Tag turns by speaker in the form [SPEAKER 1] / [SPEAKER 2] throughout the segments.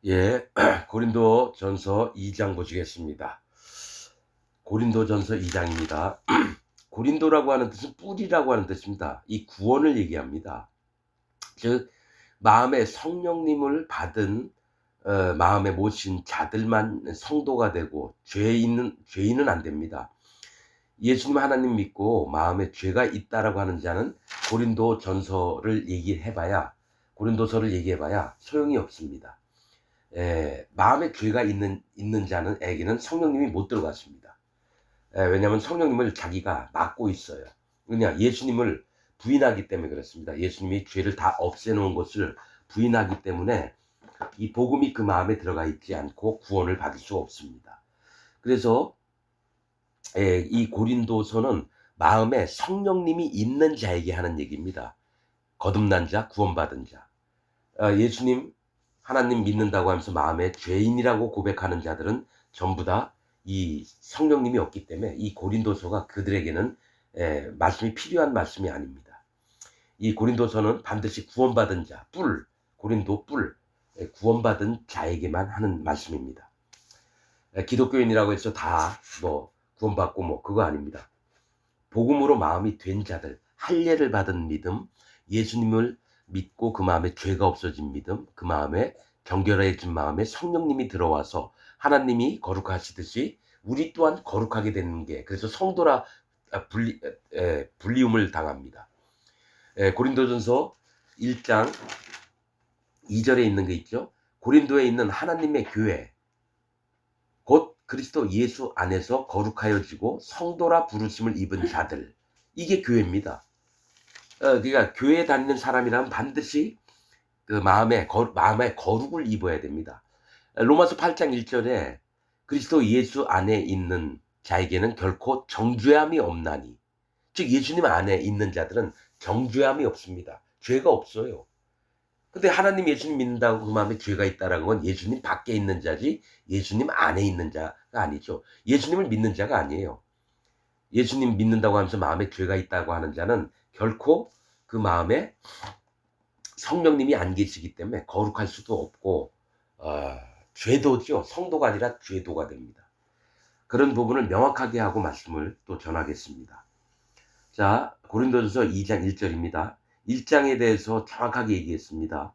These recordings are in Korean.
[SPEAKER 1] 예, 고린도전서 2장 보시겠습니다. 고린도전서 2장입니다. 고린도라고 하는 뜻은 뿌리라고 하는 뜻입니다. 이 구원을 얘기합니다. 즉 마음에 성령님을 받은 마음에 모신 자들만 성도가 되고 죄인은 안 됩니다. 예수님 하나님 믿고 마음에 죄가 있다라고 하는 자는 고린도전서를 고린도서를 얘기해봐야 소용이 없습니다. 마음에 죄가 있는 자는에게는 성령님이 못 들어갔습니다. 왜냐하면 성령님을 자기가 맡고 있어요. 그냥 예수님을 부인하기 때문에 그렇습니다. 예수님이 죄를 다 없애놓은 것을 부인하기 때문에 이 복음이 그 마음에 들어가 있지 않고 구원을 받을 수 없습니다. 그래서 이 고린도서는 마음에 성령님이 있는 자에게 하는 얘기입니다. 거듭난 자, 구원받은 자. 예수님 하나님 믿는다고 하면서 마음에 죄인이라고 고백하는 자들은 전부 다 이 성령님이 없기 때문에 이 고린도서가 그들에게는 말씀이 필요한 말씀이 아닙니다. 이 고린도서는 반드시 구원받은 자, 고린도 구원받은 자에게만 하는 말씀입니다. 기독교인이라고 해서 다 구원받고 그거 아닙니다. 복음으로 마음이 된 자들, 할례를 받은 믿음, 예수님을 믿고 그 마음에 죄가 없어진 믿음, 그 마음에 정결해진 마음에 성령님이 들어와서 하나님이 거룩하시듯이 우리 또한 거룩하게 되는 게, 그래서 성도라 불리움을 당합니다. 고린도전서 1장 2절에 있는 게 있죠. 고린도에 있는 하나님의 교회, 곧 그리스도 예수 안에서 거룩하여지고 성도라 부르심을 입은 자들, 이게 교회입니다. 그러니까 교회에 다니는 사람이라면 반드시 그 마음에 거룩을 입어야 됩니다. 로마서 8장 1절에 그리스도 예수 안에 있는 자에게는 결코 정죄함이 없나니, 즉 예수님 안에 있는 자들은 정죄함이 없습니다. 죄가 없어요. 근데 하나님 예수님 믿는다고 그 마음에 죄가 있다라는 건 예수님 밖에 있는 자지 예수님 안에 있는 자가 아니죠. 예수님을 믿는 자가 아니에요. 예수님 믿는다고 하면서 마음에 죄가 있다고 하는 자는 결코 그 마음에 성령님이 안 계시기 때문에 거룩할 수도 없고 죄도죠. 성도가 아니라 죄도가 됩니다. 그런 부분을 명확하게 하고 말씀을 또 전하겠습니다. 자, 고린도전서 2장 1절입니다. 1장에 대해서 정확하게 얘기했습니다.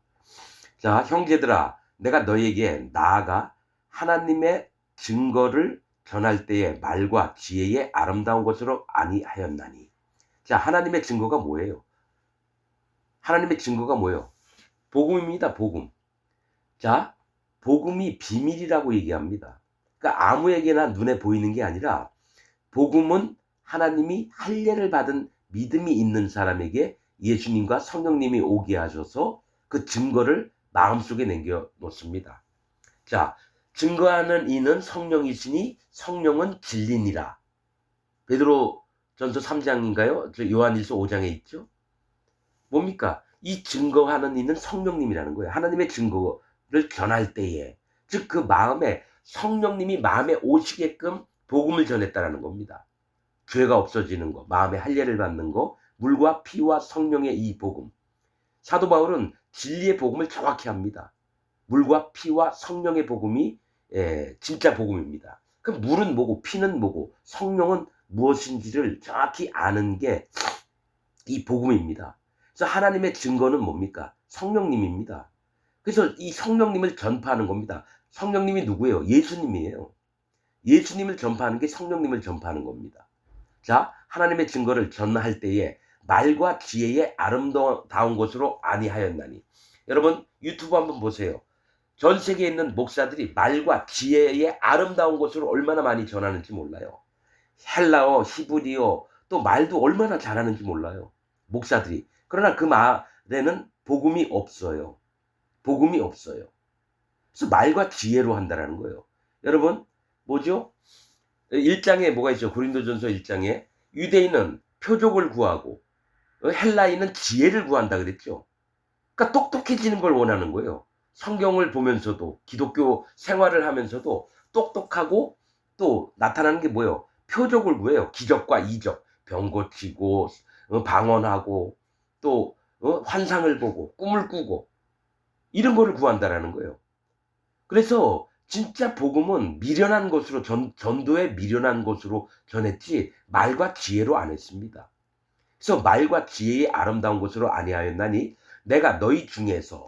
[SPEAKER 1] 자, 형제들아, 내가 너에게 나아가 하나님의 증거를 전할 때에 말과 지혜의 아름다운 것으로 아니하였나니. 자, 하나님의 증거가 뭐예요? 하나님의 증거가 뭐예요? 복음입니다. 복음. 자, 복음이 비밀이라고 얘기합니다. 그러니까 아무에게나 눈에 보이는 게 아니라 복음은 하나님이 할례를 받은 믿음이 있는 사람에게 예수님과 성령님이 오게 하셔서 그 증거를 마음속에 남겨 놓습니다. 자, 증거하는 이는 성령이시니 성령은 진리니라. 베드로전서 3장인가요? 요한일서 5장에 있죠? 뭡니까? 이 증거하는 이는 성령님이라는 거예요. 하나님의 증거를 전할 때에, 즉 그 마음에 성령님이 마음에 오시게끔 복음을 전했다라는 겁니다. 죄가 없어지는 거, 마음에 할례를 받는 거, 물과 피와 성령의 이 복음. 사도 바울은 진리의 복음을 정확히 합니다. 물과 피와 성령의 복음이 진짜 복음입니다. 그럼 물은 뭐고 피는 뭐고 성령은 무엇인지를 정확히 아는 게 이 복음입니다. 그래서 하나님의 증거는 뭡니까? 성령님입니다. 그래서 이 성령님을 전파하는 겁니다. 성령님이 누구예요? 예수님이에요. 예수님을 전파하는 게 성령님을 전파하는 겁니다. 자, 하나님의 증거를 전할 때에 말과 지혜의 아름다운 것으로 아니하였나니. 여러분 유튜브 한번 보세요. 전 세계에 있는 목사들이 말과 지혜의 아름다운 것으로 얼마나 많이 전하는지 몰라요. 헬라어, 히브리어, 또 말도 얼마나 잘하는지 몰라요. 목사들이. 그러나 그 말에는 복음이 없어요. 복음이 없어요. 그래서 말과 지혜로 한다라는 거예요. 여러분 뭐죠? 1장에 뭐가 있죠? 고린도전서 1장에 유대인은 표적을 구하고 헬라인은 지혜를 구한다 그랬죠. 그러니까 똑똑해지는 걸 원하는 거예요. 성경을 보면서도 기독교 생활을 하면서도 똑똑하고 또 나타나는 게 뭐예요? 표적을 구해요. 기적과 이적, 병 고치고 방언하고 또 환상을 보고 꿈을 꾸고 이런 거를 구한다라는 거예요. 그래서 진짜 복음은 미련한 것으로 전도에 미련한 것으로 전했지 말과 지혜로 안 했습니다. 그래서 말과 지혜의 아름다운 것으로 아니하였나니 내가 너희 중에서,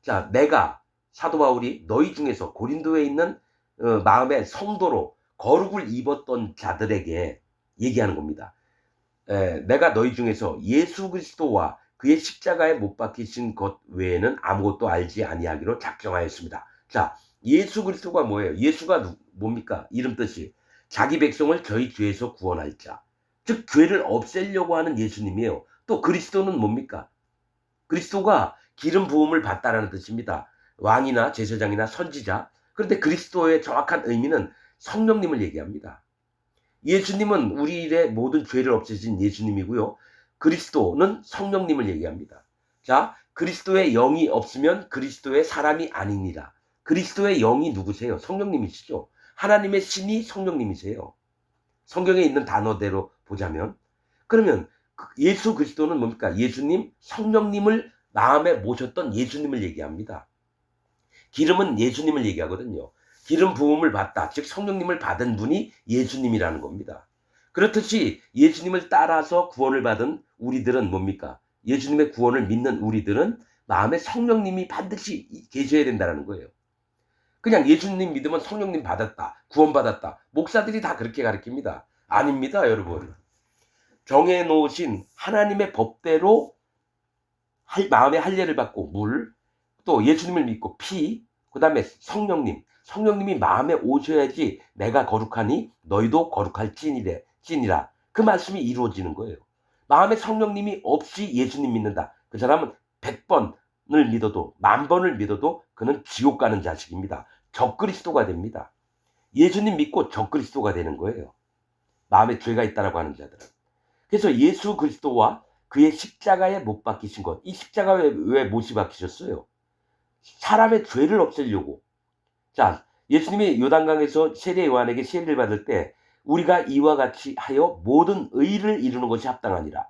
[SPEAKER 1] 자, 내가 사도 바울이 너희 중에서 고린도에 있는 마음의 성도로 거룩을 입었던 자들에게 얘기하는 겁니다. 내가 너희 중에서 예수 그리스도와 그의 십자가에 못 박히신 것 외에는 아무것도 알지 아니하기로 작정하였습니다. 자, 예수 그리스도가 뭐예요? 예수가 뭡니까? 이름 뜻이 자기 백성을 저희 죄에서 구원할 자, 즉 죄를 없애려고 하는 예수님이에요. 또 그리스도는 뭡니까? 그리스도가 기름 부음을 받다라는 뜻입니다. 왕이나 제사장이나 선지자. 그런데 그리스도의 정확한 의미는 성령님을 얘기합니다. 예수님은 우리 일의 모든 죄를 없애신 예수님이고요. 그리스도는 성령님을 얘기합니다. 자, 그리스도의 영이 없으면 그리스도의 사람이 아니니라. 그리스도의 영이 누구세요? 성령님이시죠. 하나님의 신이 성령님이세요. 성경에 있는 단어대로 보자면. 그러면 예수 그리스도는 뭡니까? 예수님, 성령님을 마음에 모셨던 예수님을 얘기합니다. 기름은 예수님을 얘기하거든요. 기름 부음을 받다, 즉 성령님을 받은 분이 예수님이라는 겁니다. 그렇듯이 예수님을 따라서 구원을 받은 우리들은 뭡니까? 예수님의 구원을 믿는 우리들은 마음에 성령님이 반드시 계셔야 된다는 거예요. 그냥 예수님 믿으면 성령님 받았다, 구원받았다. 목사들이 다 그렇게 가르칩니다. 아닙니다, 여러분. 정해놓으신 하나님의 법대로 마음의 할례를 받고 물, 또 예수님을 믿고 피, 그 다음에 성령님이 마음에 오셔야지 내가 거룩하니 너희도 거룩할 찐이라. 그 말씀이 이루어지는 거예요. 마음에 성령님이 없이 예수님 믿는다. 그 사람은 100번을 믿어도 10,000번을 믿어도 그는 지옥 가는 자식입니다. 적그리스도가 됩니다. 예수님 믿고 적그리스도가 되는 거예요. 마음에 죄가 있다라고 하는 자들은. 그래서 예수 그리스도와 그의 십자가에 못 박히신 것. 이 십자가에 왜 못이 박히셨어요? 사람의 죄를 없애려고. 자, 예수님이 요단강에서 세례 요한에게 세례를 받을 때 우리가 이와 같이 하여 모든 의를 이루는 것이 합당하니라.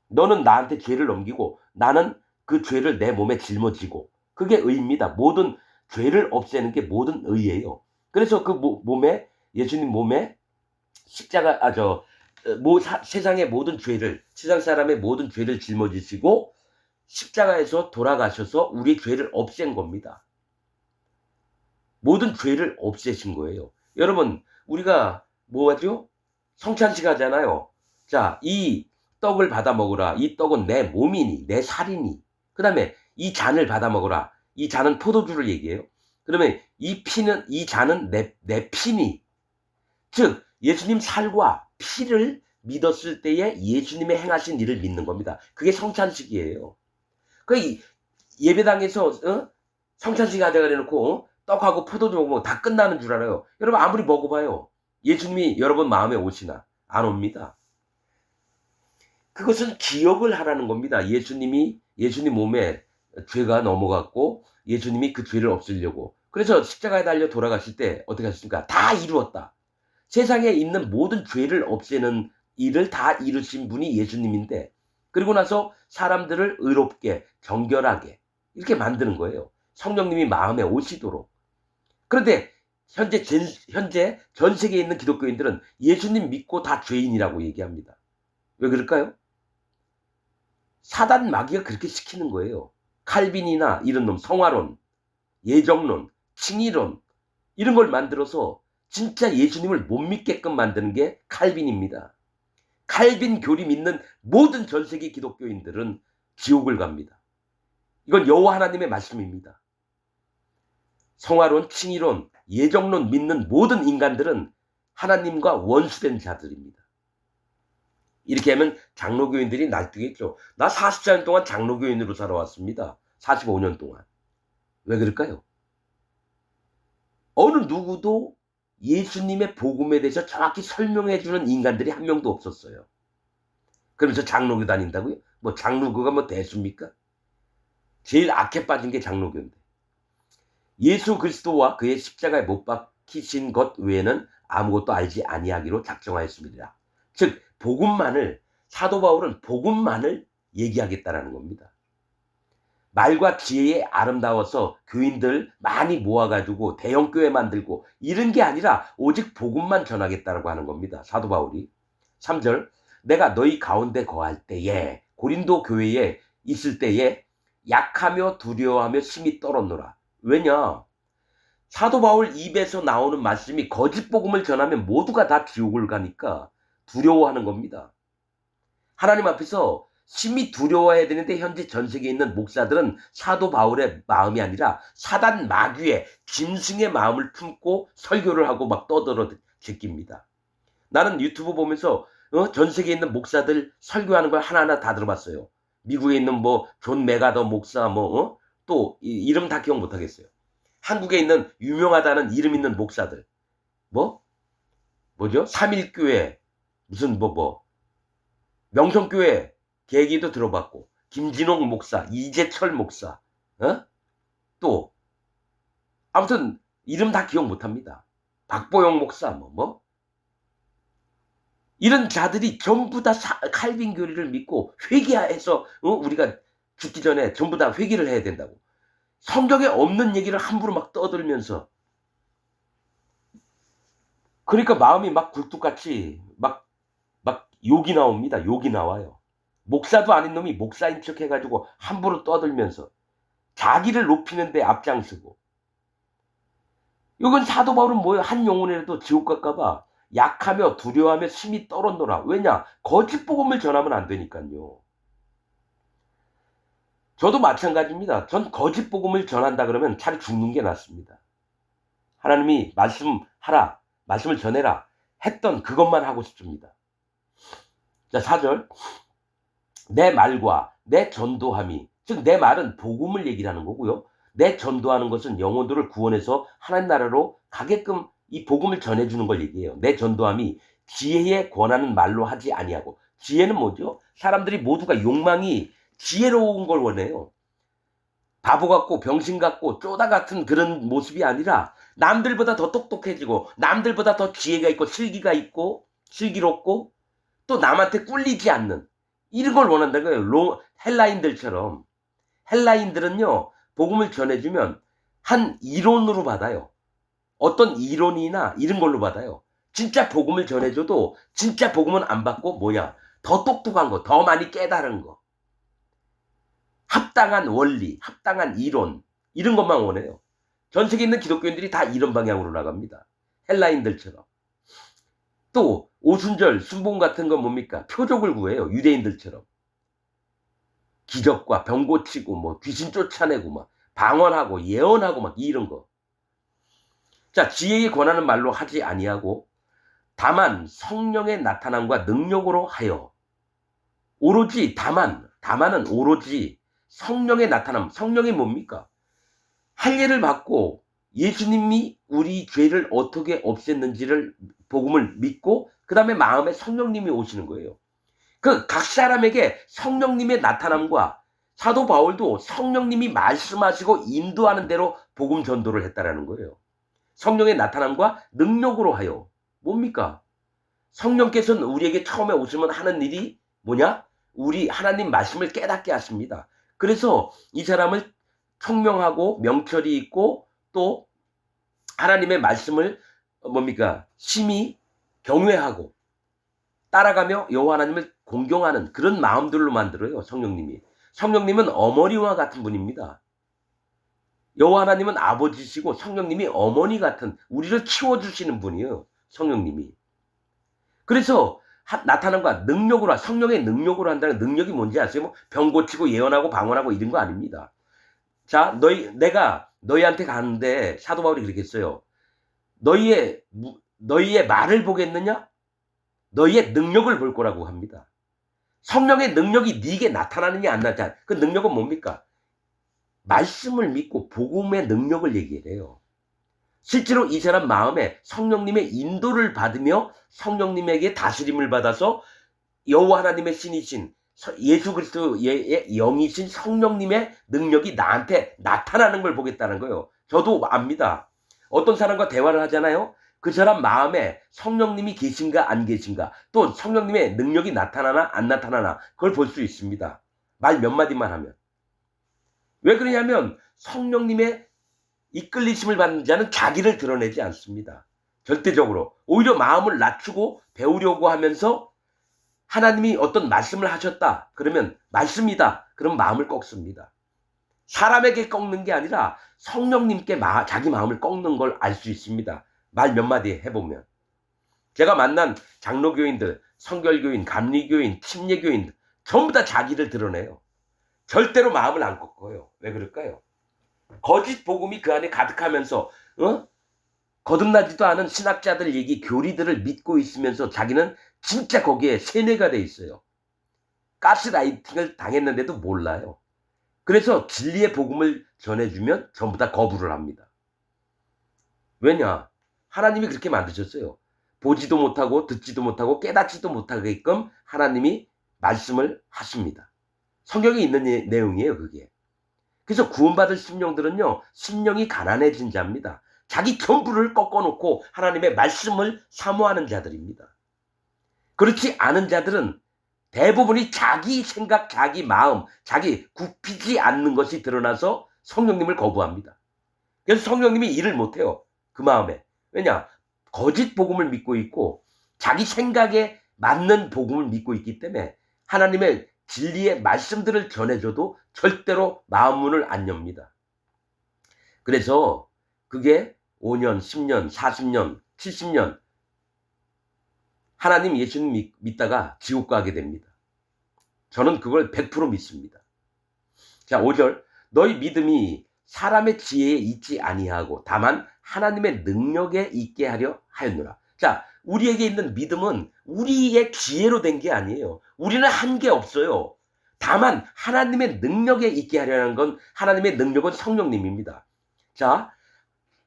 [SPEAKER 1] 너는 나한테 죄를 넘기고 나는 그 죄를 내 몸에 짊어지고. 그게 의입니다. 모든 죄를 없애는 게 모든 의예요. 그래서 그 몸에, 예수님 몸에 십자가, 세상의 모든 죄를, 세상 사람의 모든 죄를 짊어지시고 십자가에서 돌아가셔서 우리 죄를 없앤 겁니다. 모든 죄를 없애신 거예요. 여러분, 우리가 뭐 하죠? 성찬식 하잖아요. 자, 이 떡을 받아 먹으라. 이 떡은 내 몸이니, 내 살이니. 그 다음에 이 잔을 받아 먹으라. 이 잔은 포도주를 얘기해요. 그러면 이 잔은 내 피니. 즉, 예수님 살과 피를 믿었을 때에 예수님의 행하신 일을 믿는 겁니다. 그게 성찬식이에요. 그 예배당에서 성찬식 하자 그래놓고 떡하고 포도주 먹으면 다 끝나는 줄 알아요. 여러분 아무리 먹어봐요. 예수님이 여러분 마음에 오시나? 안 옵니다. 그것은 기억을 하라는 겁니다. 예수님 몸에 죄가 넘어갔고 예수님이 그 죄를 없애려고. 그래서 십자가에 달려 돌아가실 때 어떻게 하셨습니까? 다 이루었다. 세상에 있는 모든 죄를 없애는 일을 다 이루신 분이 예수님인데, 그리고 나서 사람들을 의롭게 정결하게 이렇게 만드는 거예요. 성령님이 마음에 오시도록. 그런데 현재 전 세계에 있는 기독교인들은 예수님 믿고 다 죄인이라고 얘기합니다. 왜 그럴까요? 사단 마귀가 그렇게 시키는 거예요. 칼빈이나 이런 놈, 성화론, 예정론, 칭의론 이런 걸 만들어서 진짜 예수님을 못 믿게끔 만드는 게 칼빈입니다. 칼빈 교리 믿는 모든 전 세계 기독교인들은 지옥을 갑니다. 이건 여호와 하나님의 말씀입니다. 성화론, 칭의론, 예정론 믿는 모든 인간들은 하나님과 원수된 자들입니다. 이렇게 하면 장로교인들이 날뛰겠죠. 나 44년 동안 장로교인으로 살아왔습니다. 45년 동안. 왜 그럴까요? 어느 누구도 예수님의 복음에 대해서 정확히 설명해주는 인간들이 한 명도 없었어요. 그러면서 장로교 다닌다고요? 뭐 장로교가 뭐 대수입니까? 제일 악해 빠진 게 장로교인데. 예수 그리스도와 그의 십자가에 못 박히신 것 외에는 아무것도 알지 아니하기로 작정하였습니다. 즉 복음만을, 사도 바울은 복음만을 얘기하겠다라는 겁니다. 말과 지혜에 아름다워서 교인들 많이 모아가지고 대형교회 만들고 이런 게 아니라 오직 복음만 전하겠다라고 하는 겁니다. 사도 바울이. 3절 내가 너희 가운데 거할 때에 고린도 교회에 있을 때에 약하며 두려워하며 심히 떨었노라. 왜냐? 사도 바울 입에서 나오는 말씀이 거짓 복음을 전하면 모두가 다 지옥을 가니까 두려워하는 겁니다. 하나님 앞에서 심히 두려워해야 되는데 현재 전 세계에 있는 목사들은 사도 바울의 마음이 아니라 사단 마귀의 짐승의 마음을 품고 설교를 하고 막 떠들어 제낍니다. 나는 유튜브 보면서 전 세계에 있는 목사들 설교하는 걸 하나하나 다 들어봤어요. 미국에 있는 뭐 존 메가더 목사 또 이름 다 기억 못하겠어요. 한국에 있는 유명하다는 이름 있는 목사들 뭐죠? 삼일교회 무슨 명성교회 계기도 들어봤고 김진홍 목사, 이재철 목사 또 아무튼 이름 다 기억 못합니다. 박보영 목사 이런 자들이 전부 다 칼빈 교리를 믿고 회개해서 우리가 죽기 전에 전부 다 회개를 해야 된다고. 성경에 없는 얘기를 함부로 막 떠들면서 그러니까 마음이 막 굴뚝같이 막 욕이 나옵니다. 욕이 나와요. 목사도 아닌 놈이 목사인 척 해가지고 함부로 떠들면서 자기를 높이는 데 앞장서고. 이건 사도 바울은 뭐예요? 한 영혼이라도 지옥 갈까봐 약하며 두려워하며 심히 떨었노라. 왜냐? 거짓 복음을 전하면 안 되니까요. 저도 마찬가지입니다. 전 거짓 복음을 전한다 그러면 차라리 죽는 게 낫습니다. 하나님이 말씀하라, 말씀을 전해라 했던 그것만 하고 싶습니다. 자, 4절 내 말과 내 전도함이, 즉 내 말은 복음을 얘기를 하는 거고요. 내 전도하는 것은 영혼들을 구원해서 하나님 나라로 가게끔 이 복음을 전해주는 걸 얘기해요. 내 전도함이 지혜에 권하는 말로 하지 아니하고. 지혜는 뭐죠? 사람들이 모두가 욕망이 지혜로운 걸 원해요. 바보 같고 병신 같고 쪼다 같은 그런 모습이 아니라 남들보다 더 똑똑해지고 남들보다 더 지혜가 있고 슬기가 있고 슬기롭고 또 남한테 꿀리지 않는 이런 걸 원한다는 거예요. 헬라인들처럼. 헬라인들은요, 복음을 전해주면 한 이론으로 받아요. 어떤 이론이나 이런 걸로 받아요. 진짜 복음을 전해줘도 진짜 복음은 안 받고 더 똑똑한 거, 더 많이 깨달은 거. 합당한 원리, 합당한 이론 이런 것만 원해요. 전 세계에 있는 기독교인들이 다 이런 방향으로 나갑니다. 헬라인들처럼. 또 오순절, 순봉 같은 건 뭡니까? 표적을 구해요. 유대인들처럼. 기적과 병 고치고 귀신 쫓아내고 방언하고 예언하고 이런 거. 자, 지혜에 권하는 말로 하지 아니하고 다만 성령의 나타남과 능력으로 하여 오로지 다만은 오로지 성령의 나타남. 성령이 뭡니까? 할례를 받고 예수님이 우리 죄를 어떻게 없앴는지를 복음을 믿고 그 다음에 마음에 성령님이 오시는 거예요. 그 각 사람에게 성령님의 나타남과 사도 바울도 성령님이 말씀하시고 인도하는 대로 복음 전도를 했다라는 거예요. 성령의 나타남과 능력으로 하여. 뭡니까? 성령께서는 우리에게 처음에 오시면 하는 일이 뭐냐? 우리 하나님 말씀을 깨닫게 하십니다. 그래서 이 사람을 청명하고 명철이 있고 또 하나님의 말씀을 심히 경외하고 따라가며 여호와 하나님을 공경하는 그런 마음들로 만들어요. 성령님이. 성령님은 어머니와 같은 분입니다. 여호와 하나님은 아버지시고 성령님이 어머니 같은 우리를 키워주시는 분이에요. 성령님이. 그래서 나타남과 능력으로, 성령의 능력으로 한다는 능력이 뭔지 아세요? 병 고치고 예언하고 방언하고 이런 거 아닙니다. 자, 내가 너희한테 가는데 사도 바울이 그렇게 했어요. 너희의 말을 보겠느냐? 너희의 능력을 볼 거라고 합니다. 성령의 능력이 네게 나타나느냐 안 나타나느냐. 그 능력은 뭡니까? 말씀을 믿고 복음의 능력을 얘기해요. 실제로 이 사람 마음에 성령님의 인도를 받으며 성령님에게 다스림을 받아서 여호와 하나님의 신이신 예수 그리스도의 영이신 성령님의 능력이 나한테 나타나는 걸 보겠다는 거예요. 저도 압니다. 어떤 사람과 대화를 하잖아요. 그 사람 마음에 성령님이 계신가 안 계신가, 또 성령님의 능력이 나타나나 안 나타나나 그걸 볼 수 있습니다. 말 몇 마디만 하면. 왜 그러냐면 성령님의 이끌리심을 받는 자는 자기를 드러내지 않습니다. 절대적으로. 오히려 마음을 낮추고 배우려고 하면서 하나님이 어떤 말씀을 하셨다. 그러면 말씀이다. 그럼 마음을 꺾습니다. 사람에게 꺾는 게 아니라 성령님께 자기 마음을 꺾는 걸 알 수 있습니다. 말 몇 마디 해보면. 제가 만난 장로교인들, 성결교인, 감리교인, 침례교인 전부 다 자기를 드러내요. 절대로 마음을 안 꺾어요. 왜 그럴까요? 거짓 복음이 그 안에 가득하면서 거듭나지도 않은 신학자들 얘기, 교리들을 믿고 있으면서 자기는 진짜 거기에 세뇌가 돼 있어요. 가스라이팅을 당했는데도 몰라요. 그래서 진리의 복음을 전해주면 전부 다 거부를 합니다. 왜냐? 하나님이 그렇게 만드셨어요. 보지도 못하고 듣지도 못하고 깨닫지도 못하게끔 하나님이 말씀을 하십니다. 성경에 있는 내용이에요, 그게. 그래서 구원받을 심령들은요, 심령이 가난해진 자입니다. 자기 전부를 꺾어놓고 하나님의 말씀을 사모하는 자들입니다. 그렇지 않은 자들은 대부분이 자기 생각, 자기 마음, 자기 굽히지 않는 것이 드러나서 성령님을 거부합니다. 그래서 성령님이 일을 못해요. 그 마음에. 왜냐? 거짓 복음을 믿고 있고 자기 생각에 맞는 복음을 믿고 있기 때문에 하나님의 진리의 말씀들을 전해줘도 절대로 마음 문을 안 엽니다. 그래서 그게 5년, 10년, 40년, 70년 하나님 예수님 믿다가 지옥 가게 됩니다. 저는 그걸 100% 믿습니다. 자, 5절. 너희 믿음이 사람의 지혜에 있지 아니하고 다만 하나님의 능력에 있게 하려 하였노라. 자, 우리에게 있는 믿음은 우리의 지혜로 된 게 아니에요. 우리는 한 게 없어요. 다만 하나님의 능력에 있게 하려는 건 하나님의 능력은 성령님입니다. 자,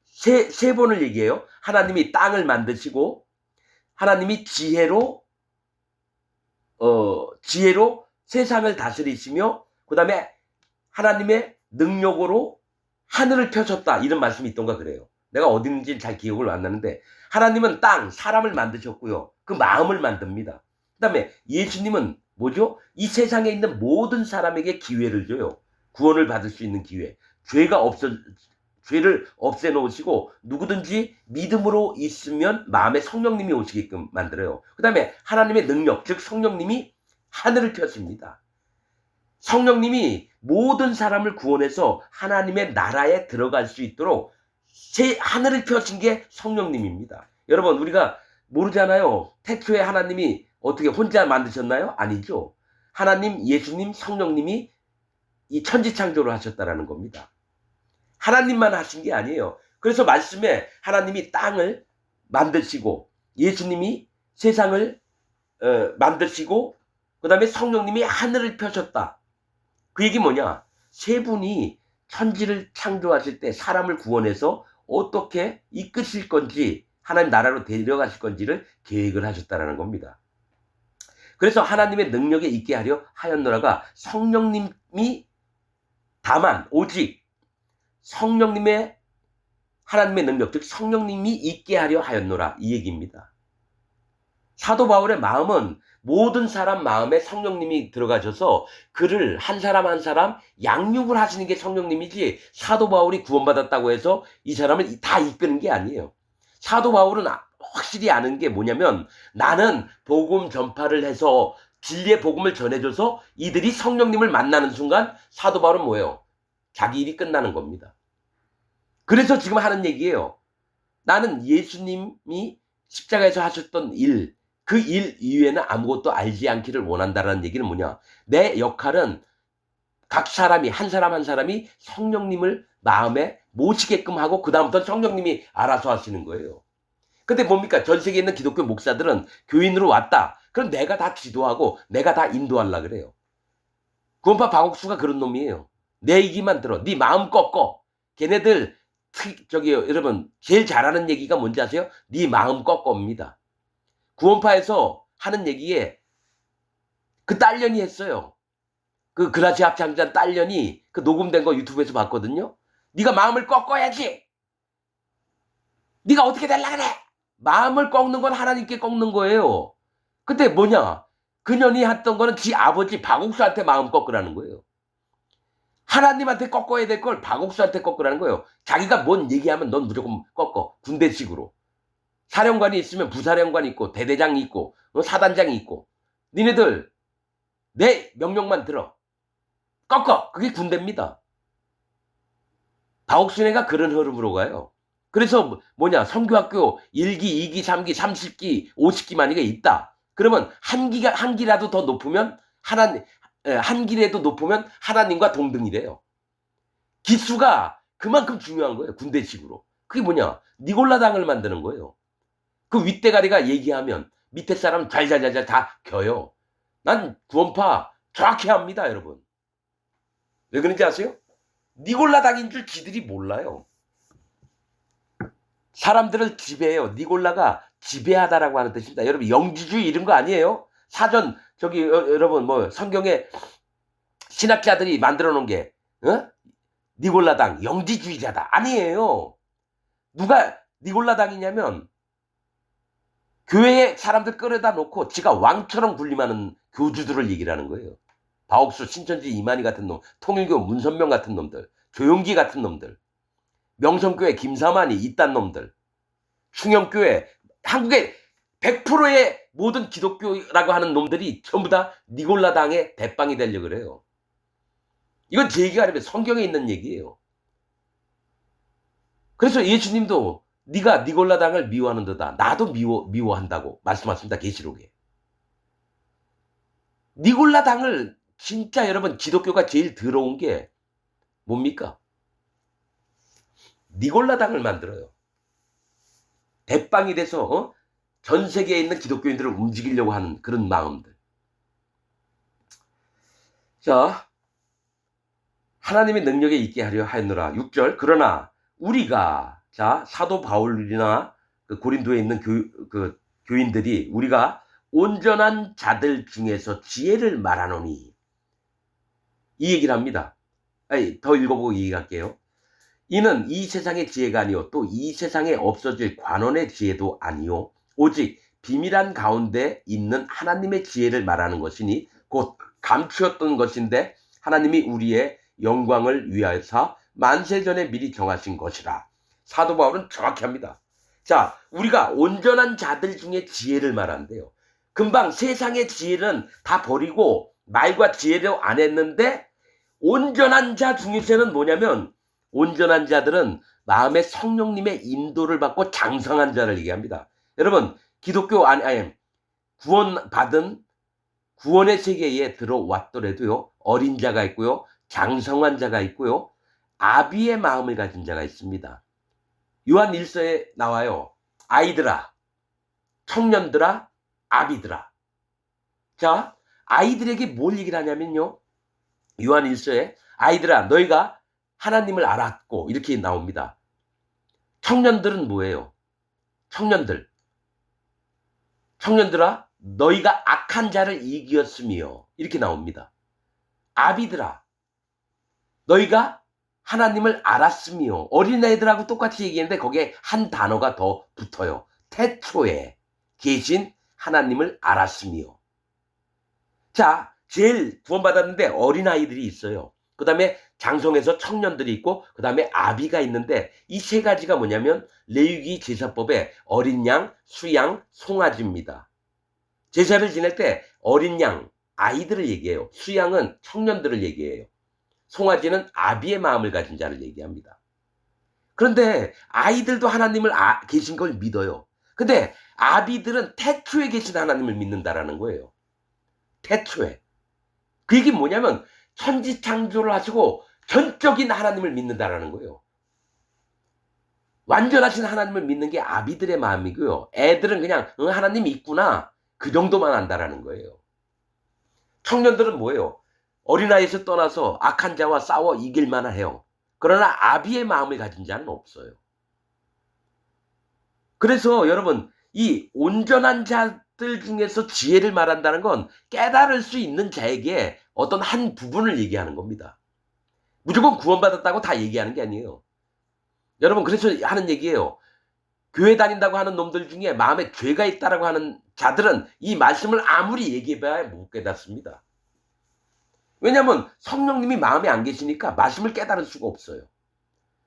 [SPEAKER 1] 세 번을 얘기해요. 하나님이 땅을 만드시고 하나님이 지혜로 세상을 다스리시며 그 다음에 하나님의 능력으로 하늘을 펴셨다. 이런 말씀이 있던가 그래요. 내가 어딘지 잘 기억을 안 나는데 하나님은 땅, 사람을 만드셨고요. 그 마음을 만듭니다. 그 다음에 예수님은 뭐죠? 이 세상에 있는 모든 사람에게 기회를 줘요. 구원을 받을 수 있는 기회. 죄를 없애놓으시고 누구든지 믿음으로 있으면 마음에 성령님이 오시게끔 만들어요. 그 다음에 하나님의 능력, 즉 성령님이 하늘을 펴십니다. 성령님이 모든 사람을 구원해서 하나님의 나라에 들어갈 수 있도록 하늘을 펴신 게 성령님입니다. 여러분, 우리가 모르잖아요. 태초에 하나님이 어떻게 혼자 만드셨나요? 아니죠. 하나님, 예수님, 성령님이 이 천지창조를 하셨다라는 겁니다. 하나님만 하신 게 아니에요. 그래서 말씀에 하나님이 땅을 만드시고 예수님이 세상을 만드시고 그 다음에 성령님이 하늘을 펴셨다. 그 얘기 뭐냐? 세 분이 천지를 창조하실 때 사람을 구원해서 어떻게 이끄실 건지 하나님 나라로 데려가실 건지를 계획을 하셨다라는 겁니다. 그래서 하나님의 능력에 있게 하려 하였노라가 성령님이 다만 오직 성령님의 하나님의 능력, 즉 성령님이 있게 하려 하였노라 이 얘기입니다. 사도 바울의 마음은 모든 사람 마음에 성령님이 들어가셔서 그를 한 사람 한 사람 양육을 하시는 게 성령님이지 사도 바울이 구원받았다고 해서 이 사람을 다 이끄는 게 아니에요. 사도 바울은 확실히 아는 게 뭐냐면 나는 복음 전파를 해서 진리의 복음을 전해줘서 이들이 성령님을 만나는 순간 사도 바울은 뭐예요? 자기 일이 끝나는 겁니다. 그래서 지금 하는 얘기예요. 나는 예수님이 십자가에서 하셨던 일, 그 일 이외에는 아무것도 알지 않기를 원한다라는 얘기는 뭐냐? 내 역할은 각 사람이 한 사람 한 사람이 성령님을 마음에 모시게끔 하고 그 다음부터 성령님이 알아서 하시는 거예요. 근데 뭡니까? 전 세계에 있는 기독교 목사들은 교인으로 왔다. 그럼 내가 다 지도하고 내가 다 인도하려고 그래요. 구원파 박옥수가 그런 놈이에요. 내 얘기만 들어. 네 마음 꺾어. 걔네들 여러분 제일 잘하는 얘기가 뭔지 아세요? 네 마음 꺾어입니다. 구원파에서 하는 얘기에 그 딸년이 했어요. 그 그라치 합창단 딸년이 그 녹음된 거 유튜브에서 봤거든요. 네가 마음을 꺾어야지. 네가 어떻게 되려고 그래? 마음을 꺾는 건 하나님께 꺾는 거예요. 근데 뭐냐? 그년이 했던 거는 지 아버지 박옥수한테 마음 꺾으라는 거예요. 하나님한테 꺾어야 될 걸 박옥수한테 꺾으라는 거예요. 자기가 뭔 얘기하면 넌 무조건 꺾어. 군대식으로. 사령관이 있으면 부사령관이 있고 대대장이 있고 사단장이 있고 니네들 내 명령만 들어. 꺾어. 그게 군대입니다. 박옥순애가 그런 흐름으로 가요. 그래서 뭐냐 선교학교 1기, 2기, 3기, 30기, 50기만 이게 있다. 그러면 한 기라도 더 높으면 한 기라도 높으면 하나님과 동등이래요. 기수가 그만큼 중요한 거예요. 군대식으로. 그게 뭐냐 니골라당을 만드는 거예요. 그 윗대가리가 얘기하면 밑에 사람 잘잘잘잘 다 겨요. 난 구원파 정확히 합니다, 여러분. 왜 그런지 아세요? 니골라당인 줄 지들이 몰라요. 사람들을 지배해요. 니골라가 지배하다라고 하는 뜻입니다. 여러분 영지주의 이런 거 아니에요? 사전 여러분 뭐 성경에 신학자들이 만들어 놓은 게 니골라당 영지주의자다 아니에요. 누가 니골라당이냐면 교회에 사람들 끌어다 놓고 지가 왕처럼 군림하는 교주들을 얘기를 하는 거예요. 박옥수, 신천지 이만희 같은 놈, 통일교 문선명 같은 놈들, 조용기 같은 놈들, 명성교회 김사만이 이딴 놈들, 충영교회, 한국의 100%의 모든 기독교라고 하는 놈들이 전부 다 니골라당의 대빵이 되려고 그래요. 이건 제 얘기가 아니라 성경에 있는 얘기예요. 그래서 예수님도 네가 니골라당을 미워하는 데다 나도 미워한다고 말씀하십니다. 계시록에. 니골라당을 진짜 여러분 기독교가 제일 더러운 게 뭡니까? 니골라당을 만들어요. 대빵이 돼서 전 세계에 있는 기독교인들을 움직이려고 하는 그런 마음들. 자, 하나님의 능력에 있게 하려 하였노라. 6절. 그러나 우리가 자 사도 바울이나 그 고린도에 있는 교인들이 우리가 온전한 자들 중에서 지혜를 말하노니 이 얘기를 합니다. 더 읽어보고 얘기할게요. 이는 이 세상의 지혜가 아니요 또 이 세상에 없어질 관원의 지혜도 아니요 오직 비밀한 가운데 있는 하나님의 지혜를 말하는 것이니 곧 감추었던 것인데 하나님이 우리의 영광을 위하여서 만세전에 미리 정하신 것이라. 사도 바울은 정확히 합니다. 자, 우리가 온전한 자들 중에 지혜를 말한대요. 금방 세상의 지혜는 다 버리고 말과 지혜로 안 했는데 온전한 자 중에서는 뭐냐면 온전한 자들은 마음의 성령님의 인도를 받고 장성한 자를 얘기합니다. 여러분 기독교 구원받은 구원의 세계에 들어왔더라도요 어린 자가 있고요 장성한 자가 있고요 아비의 마음을 가진 자가 있습니다. 요한 1서에 나와요. 아이들아, 청년들아, 아비들아. 자, 아이들에게 뭘 얘기를 하냐면요. 요한 1서에 아이들아, 너희가 하나님을 알았고 이렇게 나옵니다. 청년들은 뭐예요? 청년들아, 너희가 악한 자를 이기었으며 이렇게 나옵니다. 아비들아, 너희가 하나님을 알았으며 어린애들하고 똑같이 얘기했는데 거기에 한 단어가 더 붙어요. 태초에 계신 하나님을 알았으며. 자, 제일 구원받았는데 어린아이들이 있어요. 그 다음에 장성에서 청년들이 있고 그 다음에 아비가 있는데 이 세 가지가 뭐냐면 레위기 제사법의 어린 양, 수양, 송아지입니다. 제사를 지낼 때 어린 양, 아이들을 얘기해요. 수양은 청년들을 얘기해요. 송아지는 아비의 마음을 가진 자를 얘기합니다. 그런데 아이들도 하나님을 계신 걸 믿어요. 근데 아비들은 태초에 계신 하나님을 믿는다라는 거예요. 태초에. 그 얘기 뭐냐면 천지창조를 하시고 전적인 하나님을 믿는다라는 거예요. 완전하신 하나님을 믿는 게 아비들의 마음이고요. 애들은 그냥 하나님이 있구나 그 정도만 안다라는 거예요. 청년들은 뭐예요? 어린아이에서 떠나서 악한 자와 싸워 이길만 해요. 그러나 아비의 마음을 가진 자는 없어요. 그래서 여러분 이 온전한 자들 중에서 지혜를 말한다는 건 깨달을 수 있는 자에게 어떤 한 부분을 얘기하는 겁니다. 무조건 구원받았다고 다 얘기하는 게 아니에요. 여러분 그래서 하는 얘기예요. 교회 다닌다고 하는 놈들 중에 마음에 죄가 있다라고 하는 자들은 이 말씀을 아무리 얘기해봐야 못 깨닫습니다. 왜냐하면 성령님이 마음에 안 계시니까 말씀을 깨달을 수가 없어요.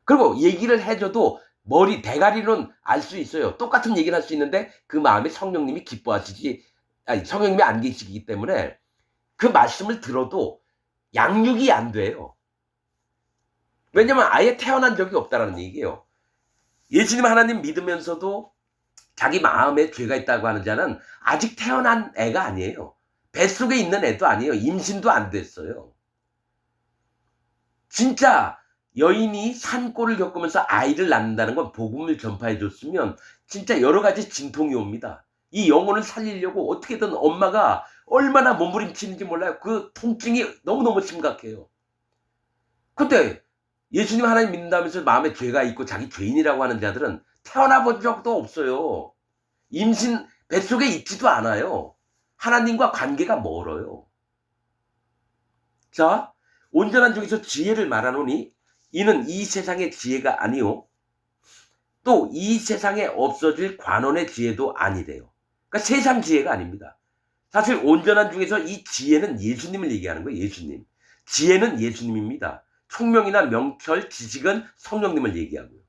[SPEAKER 1] 그리고 얘기를 해줘도 머리 대가리로는 알 수 있어요. 똑같은 얘기를 할 수 있는데 그 마음에 성령님이 기뻐하시지, 아니 성령님이 안 계시기 때문에 그 말씀을 들어도 양육이 안 돼요. 왜냐면 아예 태어난 적이 없다라는 얘기예요. 예수님 하나님 믿으면서도 자기 마음에 죄가 있다고 하는 자는 아직 태어난 애가 아니에요. 뱃속에 있는 애도 아니에요. 임신도 안 됐어요. 진짜 여인이 산골을 겪으면서 아이를 낳는다는 건 복음을 전파해 줬으면 진짜 여러 가지 진통이 옵니다. 이 영혼을 살리려고 어떻게든 엄마가 얼마나 몸부림치는지 몰라요. 그 통증이 너무너무 심각해요. 근데 예수님 하나님 믿는다면서 마음에 죄가 있고 자기 죄인이라고 하는 자들은 태어나 본 적도 없어요. 임신 뱃속에 있지도 않아요. 하나님과 관계가 멀어요. 자, 온전한 중에서 지혜를 말하노니 이는 이 세상의 지혜가 아니요 또 이 세상에 없어질 관원의 지혜도 아니래요. 그러니까 세상 지혜가 아닙니다. 사실 온전한 중에서 이 지혜는 예수님을 얘기하는 거예요. 예수님. 지혜는 예수님입니다. 총명이나 명철, 지식은 성령님을 얘기하고요.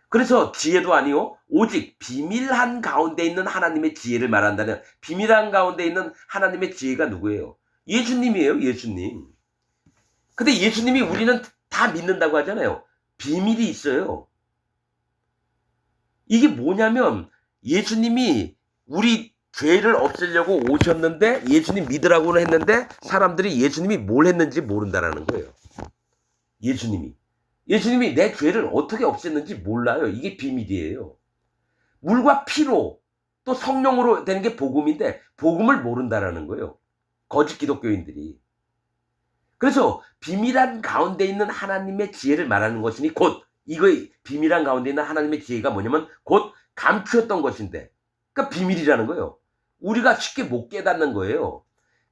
[SPEAKER 1] 그래서 지혜도 아니요 오직 비밀한 가운데 있는 하나님의 지혜를 말한다면 비밀한 가운데 있는 하나님의 지혜가 누구예요? 예수님이에요. 예수님. 근데 예수님이 우리는 다 믿는다고 하잖아요. 비밀이 있어요. 이게 뭐냐면 예수님이 우리 죄를 없애려고 오셨는데 예수님 믿으라고는 했는데 사람들이 예수님이 뭘 했는지 모른다라는 거예요. 예수님이 내 죄를 어떻게 없앴는지 몰라요. 이게 비밀이에요. 물과 피로 또 성령으로 되는 게 복음인데 복음을 모른다라는 거예요. 거짓 기독교인들이. 그래서 비밀한 가운데 있는 하나님의 지혜를 말하는 것이니 곧 이거의 비밀한 가운데 있는 하나님의 지혜가 뭐냐면 곧 감추었던 것인데 그러니까 비밀이라는 거예요. 우리가 쉽게 못 깨닫는 거예요.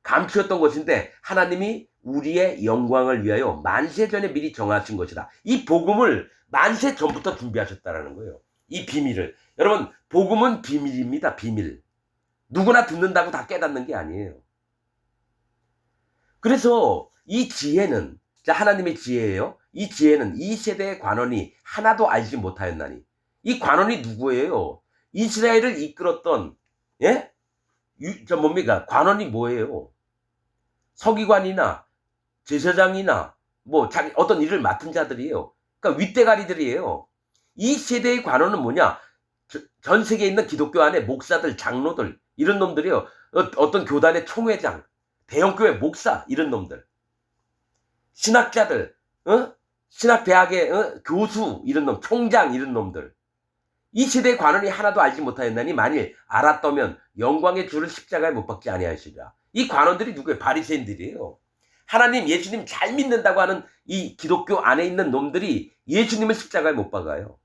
[SPEAKER 1] 감추었던 것인데 하나님이 우리의 영광을 위하여 만세 전에 미리 정하신 것이다. 이 복음을 만세 전부터 준비하셨다라는 거예요. 이 비밀을. 여러분 복음은 비밀입니다. 비밀. 누구나 듣는다고 다 깨닫는 게 아니에요. 그래서 이 지혜는 하나님의 지혜예요. 이 지혜는 이 세대의 관원이 하나도 알지 못하였나니. 이 관원이 누구예요? 이스라엘을 이끌었던 뭡니까? 관원이 뭐예요? 서기관이나 제사장이나 뭐 자기 어떤 일을 맡은 자들이에요. 그러니까 윗대가리들이에요. 이 세대의 관원은 뭐냐? 전 세계에 있는 기독교 안에 목사들, 장로들 이런 놈들이에요. 어떤 교단의 총회장, 대형교회 목사 이런 놈들. 신학자들, 신학대학의 교수 이런 놈, 총장 이런 놈들. 이 세대의 관원이 하나도 알지 못하였나니 만일 알았다면 영광의 주를 십자가에 못 박지 아니하시리라. 이 관원들이 누구예요? 바리새인들이에요. 하나님, 예수님 잘 믿는다고 하는 이 기독교 안에 있는 놈들이 예수님을 십자가에 못 박아요.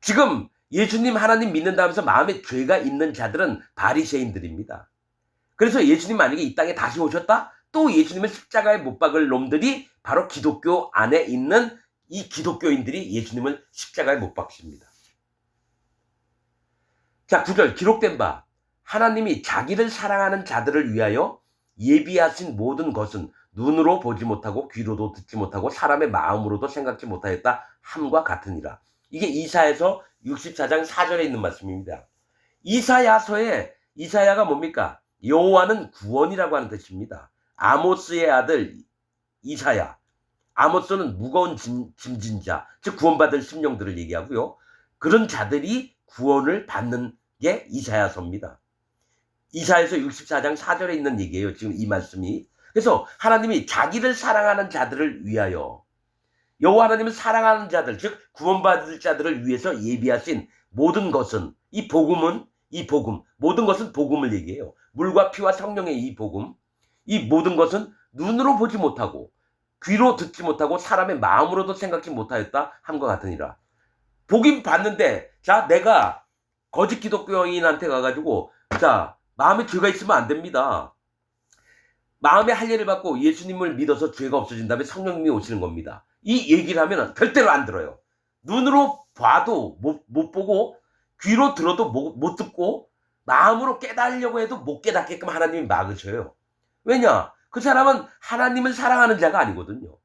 [SPEAKER 1] 지금 예수님 하나님 믿는다면서 마음에 죄가 있는 자들은 바리새인들입니다. 그래서 예수님 만약에 이 땅에 다시 오셨다? 또 예수님을 십자가에 못 박을 놈들이 바로 기독교 안에 있는 이 기독교인들이 예수님을 십자가에 못 박습니다. 자, 9절 기록된 바 하나님이 자기를 사랑하는 자들을 위하여 예비하신 모든 것은 눈으로 보지 못하고 귀로도 듣지 못하고 사람의 마음으로도 생각지 못하였다 함과 같으니라. 이게 이사야서 64장 4절에 있는 말씀입니다. 이사야가 뭡니까? 여호와는 구원이라고 하는 뜻입니다. 아모스의 아들 이사야. 아모스는 무거운 짐진 자, 즉 구원받을 심령들을 얘기하고요. 그런 자들이 구원을 받는 게 이사야서입니다. 이사야서 64장 4절에 있는 얘기예요. 지금 이 말씀이. 그래서 하나님이 자기를 사랑하는 자들을 위하여 여호와 하나님을 사랑하는 자들, 즉 구원받을 자들을 위해서 예비하신 모든 것은 이 복음, 모든 것은 복음을 얘기해요. 물과 피와 성령의 이 복음, 이 모든 것은 눈으로 보지 못하고 귀로 듣지 못하고 사람의 마음으로도 생각지 못하였다 함과 같으니라. 보긴 봤는데 자 내가 거짓 기독교인한테 가가지고 자 마음에 죄가 있으면 안 됩니다. 마음에 할례를 받고 예수님을 믿어서 죄가 없어진다면 성령님이 오시는 겁니다. 이 얘기를 하면 절대로 안 들어요. 눈으로 봐도 못 보고 귀로 들어도 못 듣고 마음으로 깨달으려고 해도 못 깨닫게끔 하나님이 막으셔요. 왜냐? 그 사람은 하나님을 사랑하는 자가 아니거든요.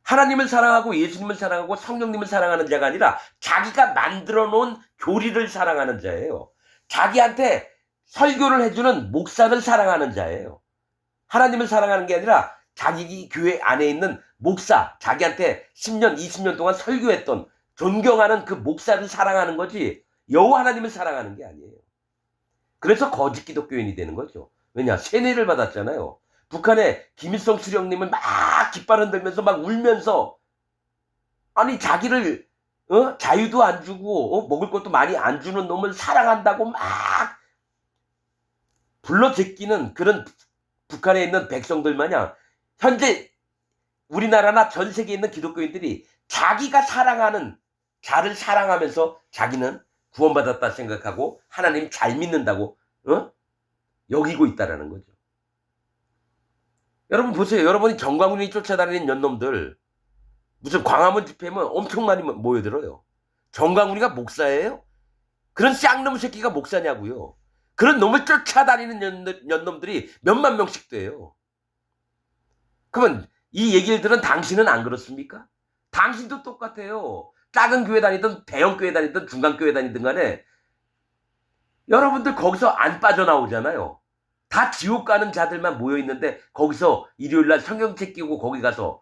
[SPEAKER 1] 하나님을 사랑하고 예수님을 사랑하고 성령님을 사랑하는 자가 아니라 자기가 만들어 놓은 교리를 사랑하는 자예요. 자기한테 설교를 해주는 목사를 사랑하는 자예요. 하나님을 사랑하는 게 아니라 자기 교회 안에 있는 목사, 자기한테 10년, 20년 동안 설교했던 존경하는 그 목사를 사랑하는 거지 여호와 하나님을 사랑하는 게 아니에요. 그래서 거짓 기독교인이 되는 거죠. 왜냐? 세뇌를 받았잖아요. 북한의 김일성 수령님을 막 깃발 흔들면서 막 울면서 아니 자기를 자유도 안 주고 먹을 것도 많이 안 주는 놈을 사랑한다고 막 불러 제끼는 그런 북한에 있는 백성들 마냥 현재 우리나라나 전 세계에 있는 기독교인들이 자기가 사랑하는 자를 사랑하면서 자기는 구원받았다 생각하고 하나님 잘 믿는다고 여기고 있다라는 거죠. 여러분 보세요. 여러분이 정광훈이 쫓아다니는 년놈들 무슨 광화문 집회면 엄청 많이 모여들어요. 정광훈이가 목사예요? 그런 쌍놈 새끼가 목사냐고요. 그런 놈을 쫓아다니는 년놈들이 몇만 명씩 돼요. 그러면 이 얘기를 들은 당신은 안 그렇습니까? 당신도 똑같아요. 작은 교회 다니든 대형 교회 다니든 중간 교회 다니든 간에 여러분들 거기서 안 빠져나오잖아요. 다 지옥 가는 자들만 모여 있는데 거기서 일요일날 성경책 끼고 거기 가서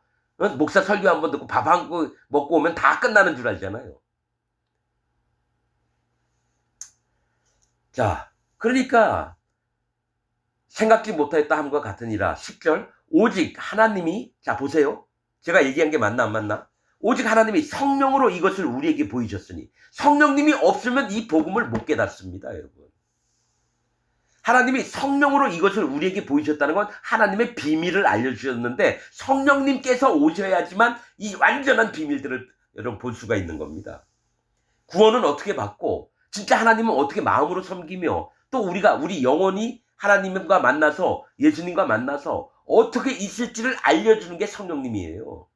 [SPEAKER 1] 목사 설교 한번 듣고 밥 한 번 먹고 오면 다 끝나는 줄 알잖아요. 자, 그러니까 생각지 못하였다 함과 같으니라. 10절 오직 하나님이 자 보세요. 제가 얘기한 게 맞나 안 맞나? 오직 하나님이 성령으로 이것을 우리에게 보이셨으니 성령님이 없으면 이 복음을 못 깨닫습니다. 여러분. 하나님이 성령으로 이것을 우리에게 보이셨다는 건 하나님의 비밀을 알려주셨는데 성령님께서 오셔야지만 이 완전한 비밀들을 여러분 볼 수가 있는 겁니다. 구원은 어떻게 받고 진짜 하나님은 어떻게 마음으로 섬기며 또 우리 영혼이 하나님과 만나서 예수님과 만나서 어떻게 있을지를 알려주는 게 성령님이에요.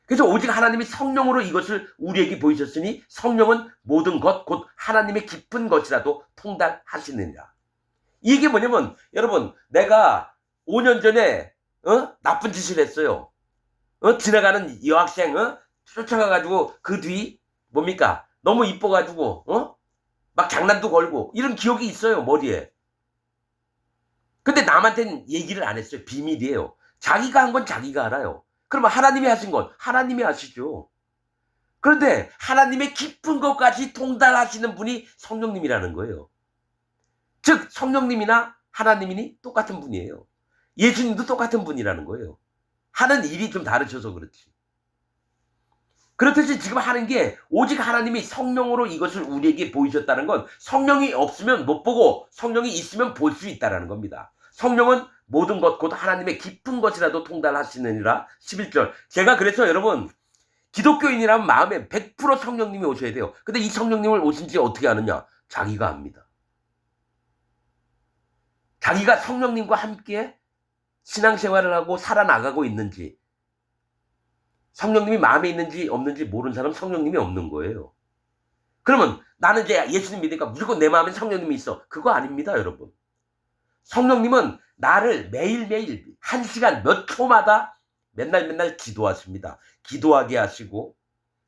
[SPEAKER 1] 그래서 오직 하나님이 성령으로 이것을 우리에게 보이셨으니 성령은 모든 것 곧 하나님의 깊은 것이라도 통달하시느니라. 이게 뭐냐면 여러분 내가 5년 전에 나쁜 짓을 했어요. 지나가는 여학생 쫓아가가지고 그 뒤 뭡니까 너무 이뻐가지고 막 장난도 걸고 이런 기억이 있어요 머리에. 근데 남한테는 얘기를 안 했어요. 비밀이에요. 자기가 한 건 자기가 알아요. 그러면 하나님이 하신 건 하나님이 하시죠. 그런데 하나님의 깊은 것까지 통달하시는 분이 성령님이라는 거예요. 즉 성령님이나 하나님이니 똑같은 분이에요. 예수님도 똑같은 분이라는 거예요. 하는 일이 좀 다르셔서 그렇지. 그렇듯이 지금 하는 게 오직 하나님이 성령으로 이것을 우리에게 보이셨다는 건 성령이 없으면 못 보고 성령이 있으면 볼 수 있다는 겁니다. 성령은 모든 것 곧 하나님의 깊은 것이라도 통달하시느니라. 11절 제가 그래서 여러분 기독교인이라면 마음에 100% 성령님이 오셔야 돼요. 근데 이 성령님을 오신지 어떻게 아느냐? 자기가 압니다. 자기가 성령님과 함께 신앙생활을 하고 살아나가고 있는지 성령님이 마음에 있는지 없는지 모르는 사람 성령님이 없는 거예요. 그러면 나는 이제 예수님 믿으니까 무조건 내 마음에 성령님이 있어. 그거 아닙니다 여러분. 성령님은 나를 매일매일 1시간 몇 초마다 맨날 기도하십니다. 기도하게 하시고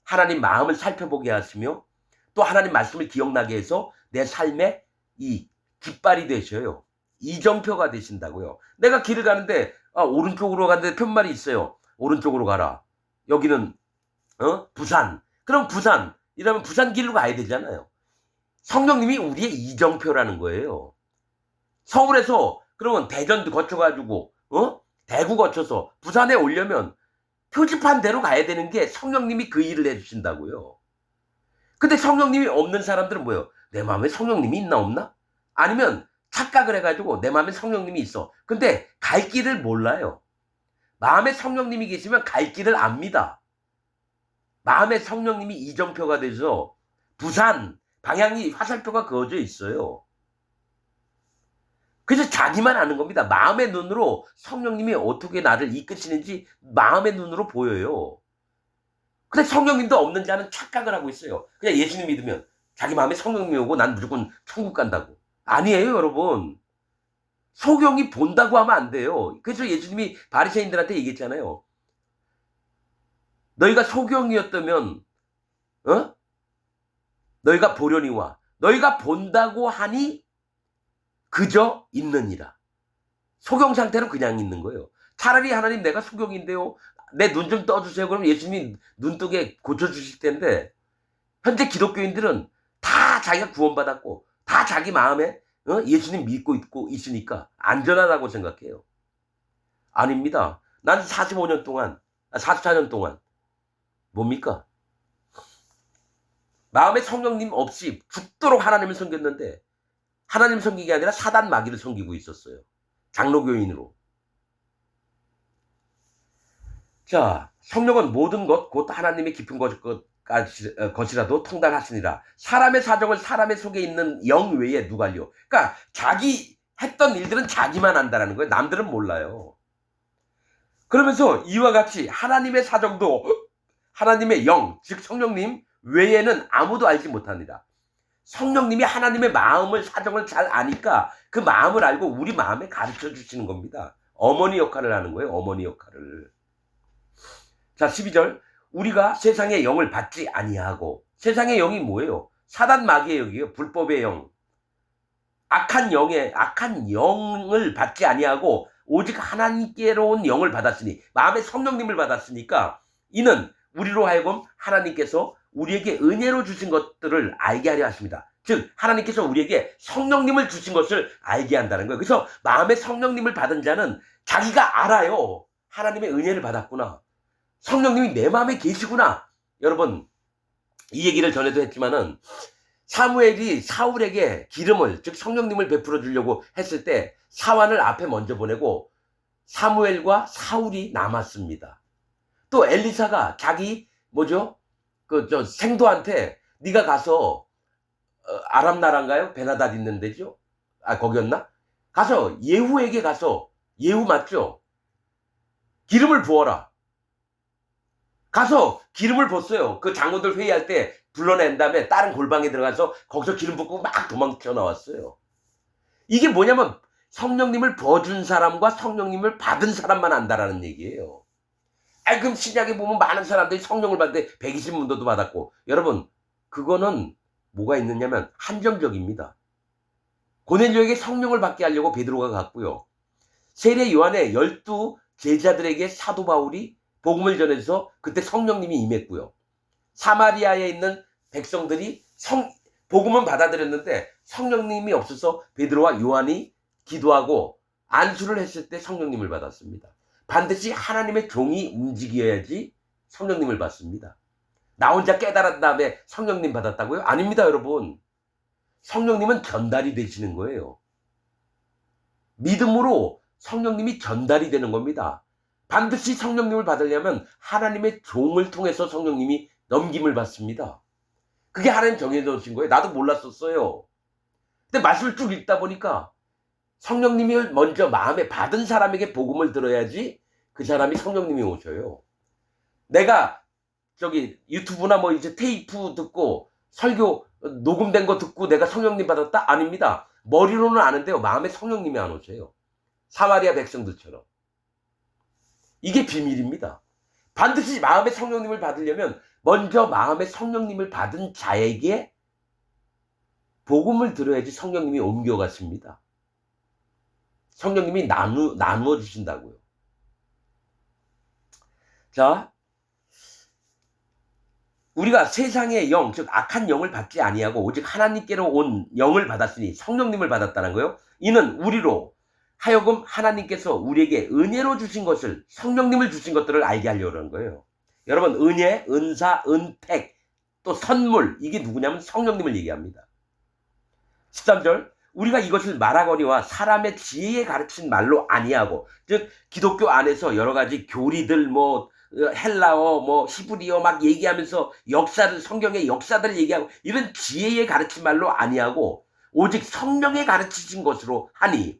[SPEAKER 1] 하나님 마음을 살펴보게 하시며 또 하나님 말씀을 기억나게 해서 내 삶에 이 깃발이 되셔요. 이정표가 되신다고요. 내가 길을 가는데 오른쪽으로 가는데 편말이 있어요. 오른쪽으로 가라. 여기는 부산. 그럼 부산 이러면 부산 길로 가야 되잖아요. 성령님이 우리의 이정표라는 거예요. 서울에서 그러면 대전도 거쳐가지고 대구 거쳐서 부산에 오려면 표지판 대로 가야 되는 게 성령님이 그 일을 해주신다고요. 근데 성령님이 없는 사람들은 뭐예요? 내 마음에 성령님이 있나 없나? 아니면 착각을 해가지고 내 마음에 성령님이 있어. 근데 갈 길을 몰라요. 마음에 성령님이 계시면 갈 길을 압니다. 마음에 성령님이 이정표가 돼서 부산 방향이 화살표가 그어져 있어요. 그래서 자기만 아는 겁니다. 마음의 눈으로 성령님이 어떻게 나를 이끄시는지 마음의 눈으로 보여요. 근데 성령님도 없는 자는 착각을 하고 있어요. 그냥 예수님 믿으면 자기 마음에 성령님이 오고 난 무조건 천국 간다고. 아니에요 여러분. 소경이 본다고 하면 안 돼요. 그래서 예수님이 바리새인들한테 얘기했잖아요. 너희가 소경이었다면 너희가 보려니와 너희가 본다고 하니 그저 있느니라. 소경 상태로 그냥 있는 거예요. 차라리 하나님 내가 소경인데요. 내 눈 좀 떠주세요. 그럼 예수님이 눈뜨게 고쳐주실 텐데 현재 기독교인들은 다 자기가 구원받았고 다 자기 마음에 예수님 믿고 있고 있으니까 안전하다고 생각해요. 아닙니다. 난 45년 동안 44년 동안 뭡니까? 마음에 성령님 없이 죽도록 하나님을 섬겼는데 하나님 섬기는 게 아니라 사단 마귀를 섬기고 있었어요. 장로교인으로. 자, 성령은 모든 것 곧 하나님의 깊은 것이라도 통달하시니라. 사람의 사정을 사람의 속에 있는 영 외에 누가 알려. 그러니까 자기 했던 일들은 자기만 안다라는 거예요. 남들은 몰라요. 그러면서 이와 같이 하나님의 사정도 하나님의 영, 즉 성령님 외에는 아무도 알지 못합니다. 성령님이 하나님의 마음을 사정을 잘 아니까 그 마음을 알고 우리 마음에 가르쳐 주시는 겁니다. 어머니 역할을 하는 거예요. 어머니 역할을. 자, 12절. 우리가 세상의 영을 받지 아니하고. 세상의 영이 뭐예요? 사단 마귀의 영이에요. 불법의 영. 악한 영을 받지 아니하고 오직 하나님께로 온 영을 받았으니, 마음에 성령님을 받았으니까 이는 우리로 하여금 하나님께서 우리에게 은혜로 주신 것들을 알게 하려 하십니다. 즉 하나님께서 우리에게 성령님을 주신 것을 알게 한다는 거예요. 그래서 마음에 성령님을 받은 자는 자기가 알아요. 하나님의 은혜를 받았구나. 성령님이 내 마음에 계시구나. 여러분, 이 얘기를 전에도 했지만은 사무엘이 사울에게 기름을, 즉 성령님을 베풀어 주려고 했을 때 사환을 앞에 먼저 보내고 사무엘과 사울이 남았습니다. 또 엘리사가 자기 생도한테 네가 가서 아람 나라인가요? 베나닷 있는 데죠? 거기였나? 가서 예후에게 가서, 예후 맞죠? 기름을 부어라. 가서 기름을 붓어요. 그 장로들 회의할 때 불러낸 다음에 다른 골방에 들어가서 거기서 기름 붓고 막 도망쳐 나왔어요. 이게 뭐냐면 성령님을 부어준 사람과 성령님을 받은 사람만 안다라는 얘기예요. 그럼 신약에 보면 많은 사람들이 성령을 받는데 120문도도 받았고, 여러분 그거는 뭐가 있느냐면 한정적입니다. 고넬료에게 성령을 받게 하려고 베드로가 갔고요. 세례 요한의 12 제자들에게 사도 바울이 복음을 전해서 그때 성령님이 임했고요. 사마리아에 있는 백성들이 복음은 받아들였는데 성령님이 없어서 베드로와 요한이 기도하고 안수를 했을 때 성령님을 받았습니다. 반드시 하나님의 종이 움직여야지 성령님을 받습니다. 나 혼자 깨달은 다음에 성령님 받았다고요? 아닙니다, 여러분. 성령님은 전달이 되시는 거예요. 믿음으로 성령님이 전달이 되는 겁니다. 반드시 성령님을 받으려면 하나님의 종을 통해서 성령님이 넘김을 받습니다. 그게 하나님 정해놓으신 거예요. 나도 몰랐었어요. 근데 말씀을 쭉 읽다 보니까 성령님이 먼저 마음에 받은 사람에게 복음을 들어야지 그 사람이 성령님이 오셔요. 내가 유튜브나 이제 테이프 듣고 설교 녹음된 거 듣고 내가 성령님 받았다? 아닙니다. 머리로는 아는데요. 마음에 성령님이 안 오셔요. 사마리아 백성들처럼. 이게 비밀입니다. 반드시 마음에 성령님을 받으려면 먼저 마음에 성령님을 받은 자에게 복음을 들어야지 성령님이 옮겨가십니다. 성령님이 나누어 주신다고요. 자, 우리가 세상의 영, 즉 악한 영을 받지 아니하고 오직 하나님께로 온 영을 받았으니 성령님을 받았다는 거예요. 이는 우리로 하여금 하나님께서 우리에게 은혜로 주신 것을, 성령님을 주신 것들을 알게 하려고 하는 거예요. 여러분, 은혜, 은사, 은택, 또 선물, 이게 누구냐면 성령님을 얘기합니다. 13절, 우리가 이것을 말하거니와 사람의 지혜에 가르친 말로 아니하고, 즉 기독교 안에서 여러 가지 교리들, 헬라어, 히브리어 막 얘기하면서 성경의 역사들 얘기하고 이런 지혜에 가르친 말로 아니하고 오직 성령에 가르치신 것으로 하니,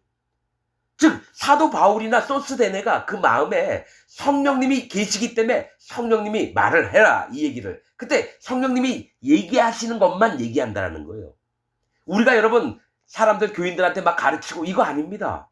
[SPEAKER 1] 즉 사도 바울이나 소스데네가 그 마음에 성령님이 계시기 때문에 성령님이 말을 해라, 이 얘기를. 그때 성령님이 얘기하시는 것만 얘기한다는 거예요. 우리가 여러분 사람들, 교인들한테 막 가르치고 이거 아닙니다.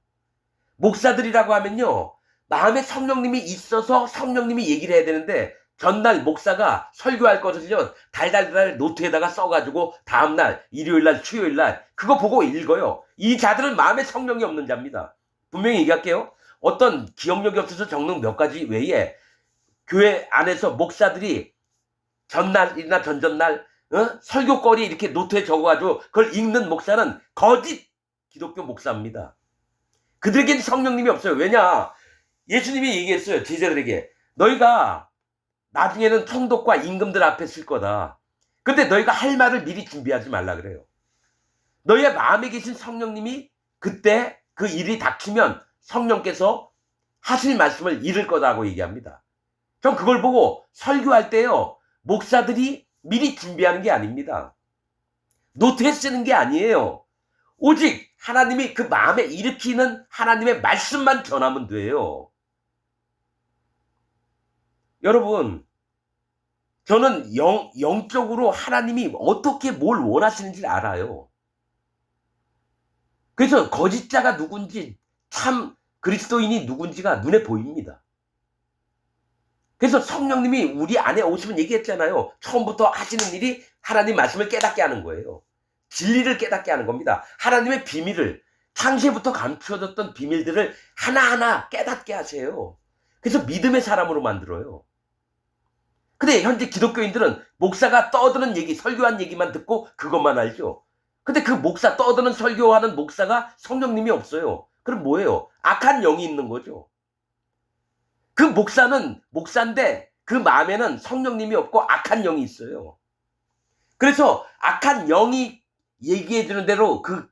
[SPEAKER 1] 목사들이라고 하면요, 마음에 성령님이 있어서 성령님이 얘기를 해야 되는데, 전날 목사가 설교할 것을요 달달달 노트에다가 써가지고 다음날 일요일날 수요일날 그거 보고 읽어요. 이 자들은 마음에 성령이 없는 자입니다. 분명히 얘기할게요. 어떤 기억력이 없어서 적는 몇 가지 외에 교회 안에서 목사들이 전날이나 전전날 설교거리 이렇게 노트에 적어가지고 그걸 읽는 목사는 거짓 기독교 목사입니다. 그들에게는 성령님이 없어요. 왜냐? 예수님이 얘기했어요. 제자들에게. 너희가 나중에는 총독과 임금들 앞에 쓸 거다. 근데 너희가 할 말을 미리 준비하지 말라 그래요. 너희의 마음에 계신 성령님이 그때 그 일이 닥치면 성령께서 하실 말씀을 잃을 거다고 얘기합니다. 전 그걸 보고 설교할 때요, 목사들이 미리 준비하는 게 아닙니다. 노트에 쓰는 게 아니에요. 오직 하나님이 그 마음에 일으키는 하나님의 말씀만 전하면 돼요. 여러분, 저는 영적으로 하나님이 어떻게 뭘 원하시는지 알아요. 그래서 거짓자가 누군지, 참 그리스도인이 누군지가 눈에 보입니다. 그래서 성령님이 우리 안에 오시면 얘기했잖아요. 처음부터 하시는 일이 하나님 말씀을 깨닫게 하는 거예요. 진리를 깨닫게 하는 겁니다. 하나님의 비밀을, 창세부터 감추어졌던 비밀들을 하나하나 깨닫게 하세요. 그래서 믿음의 사람으로 만들어요. 근데 현재 기독교인들은 목사가 떠드는 얘기, 설교한 얘기만 듣고 그것만 알죠. 근데 그 목사, 떠드는 설교하는 목사가 성령님이 없어요. 그럼 뭐예요? 악한 영이 있는 거죠. 그 목사는 목사인데 그 마음에는 성령님이 없고 악한 영이 있어요. 그래서 악한 영이 얘기해 주는 대로 그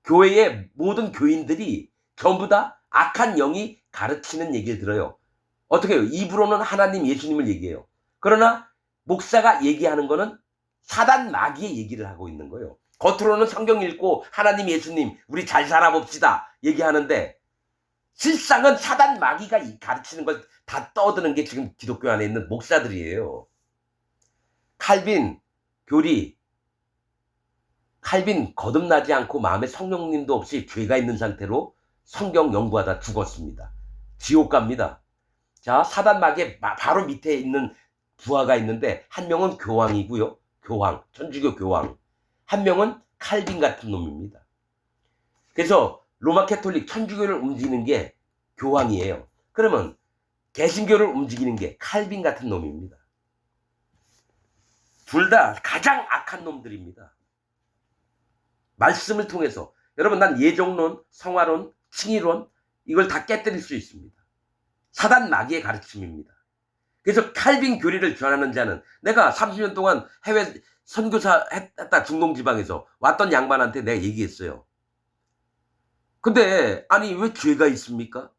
[SPEAKER 1] 교회의 모든 교인들이 전부 다 악한 영이 가르치는 얘기를 들어요. 어떻게 해요? 입으로는 하나님, 예수님을 얘기해요. 그러나 목사가 얘기하는 거는 사단 마귀의 얘기를 하고 있는 거예요. 겉으로는 성경 읽고 하나님, 예수님 우리 잘 살아봅시다 얘기하는데 실상은 사단 마귀가 가르치는 걸 다 떠드는 게 지금 기독교 안에 있는 목사들이에요. 칼빈 교리, 칼빈 거듭나지 않고 마음에 성령님도 없이 죄가 있는 상태로 성경 연구하다 죽었습니다. 지옥 갑니다. 자, 사단 마귀의 바로 밑에 있는 부하가 있는데 한 명은 교황이고요. 교황, 천주교 교황. 한 명은 칼빈 같은 놈입니다. 그래서 로마 캐톨릭 천주교를 움직이는 게 교황이에요. 그러면 개신교를 움직이는 게 칼빈 같은 놈입니다. 둘 다 가장 악한 놈들입니다. 말씀을 통해서. 여러분, 난 예정론, 성화론, 칭의론 이걸 다 깨뜨릴 수 있습니다. 사단 마귀의 가르침입니다. 그래서 칼빈 교리를 전하는 자는, 내가 30년 동안 해외 선교사 했다 중동지방에서 왔던 양반한테 내가 얘기했어요. 근데 아니 왜 죄가 있습니까?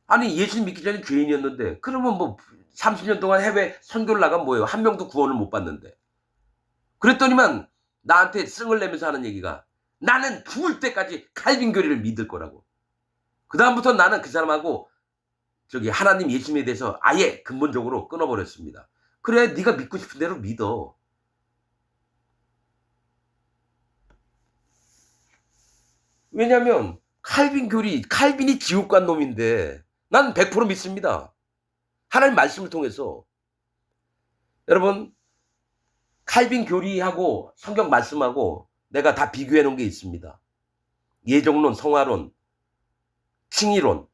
[SPEAKER 1] 아니 예수님 믿기 전에 죄인이었는데 그러면 뭐 30년 동안 해외 선교를 나간 뭐예요? 한 명도 구원을 못 받는데. 그랬더니만 나한테 승을 내면서 하는 얘기가, 나는 죽을 때까지 칼빈 교리를 믿을 거라고. 그 다음부터 나는 그 사람하고 하나님, 예수님에 대해서 아예 근본적으로 끊어버렸습니다. 그래, 네가 믿고 싶은 대로 믿어. 왜냐면 칼빈 교리, 칼빈이 지옥 간 놈인데 난 100% 믿습니다. 하나님 말씀을 통해서. 여러분, 칼빈 교리하고 성경 말씀하고 내가 다 비교해 놓은 게 있습니다. 예정론, 성화론, 칭의론.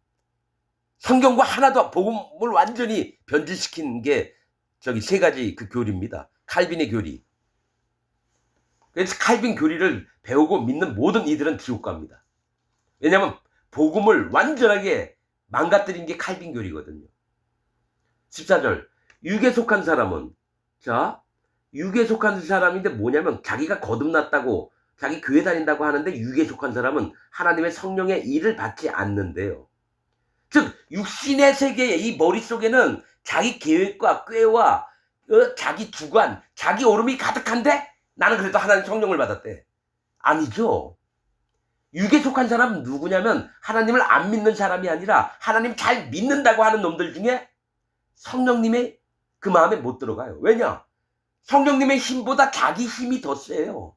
[SPEAKER 1] 성경과 하나도, 복음을 완전히 변질시킨 게 세 가지 그 교리입니다. 칼빈의 교리. 그래서 칼빈 교리를 배우고 믿는 모든 이들은 지옥 갑니다. 왜냐하면 복음을 완전하게 망가뜨린 게 칼빈 교리거든요. 14절. 육에 속한 사람은, 자, 육에 속한 사람인데 뭐냐면 자기가 거듭났다고, 자기 교회 다닌다고 하는데 육에 속한 사람은 하나님의 성령의 일을 받지 않는데요. 즉 육신의 세계의 이 머릿속에는 자기 계획과 꾀와 자기 주관, 자기 오름이 가득한데 나는 그래도 하나님 성령을 받았대. 아니죠. 육에 속한 사람은 누구냐면 하나님을 안 믿는 사람이 아니라 하나님 잘 믿는다고 하는 놈들 중에 성령님의 그 마음에 못 들어가요. 왜냐? 성령님의 힘보다 자기 힘이 더 세요.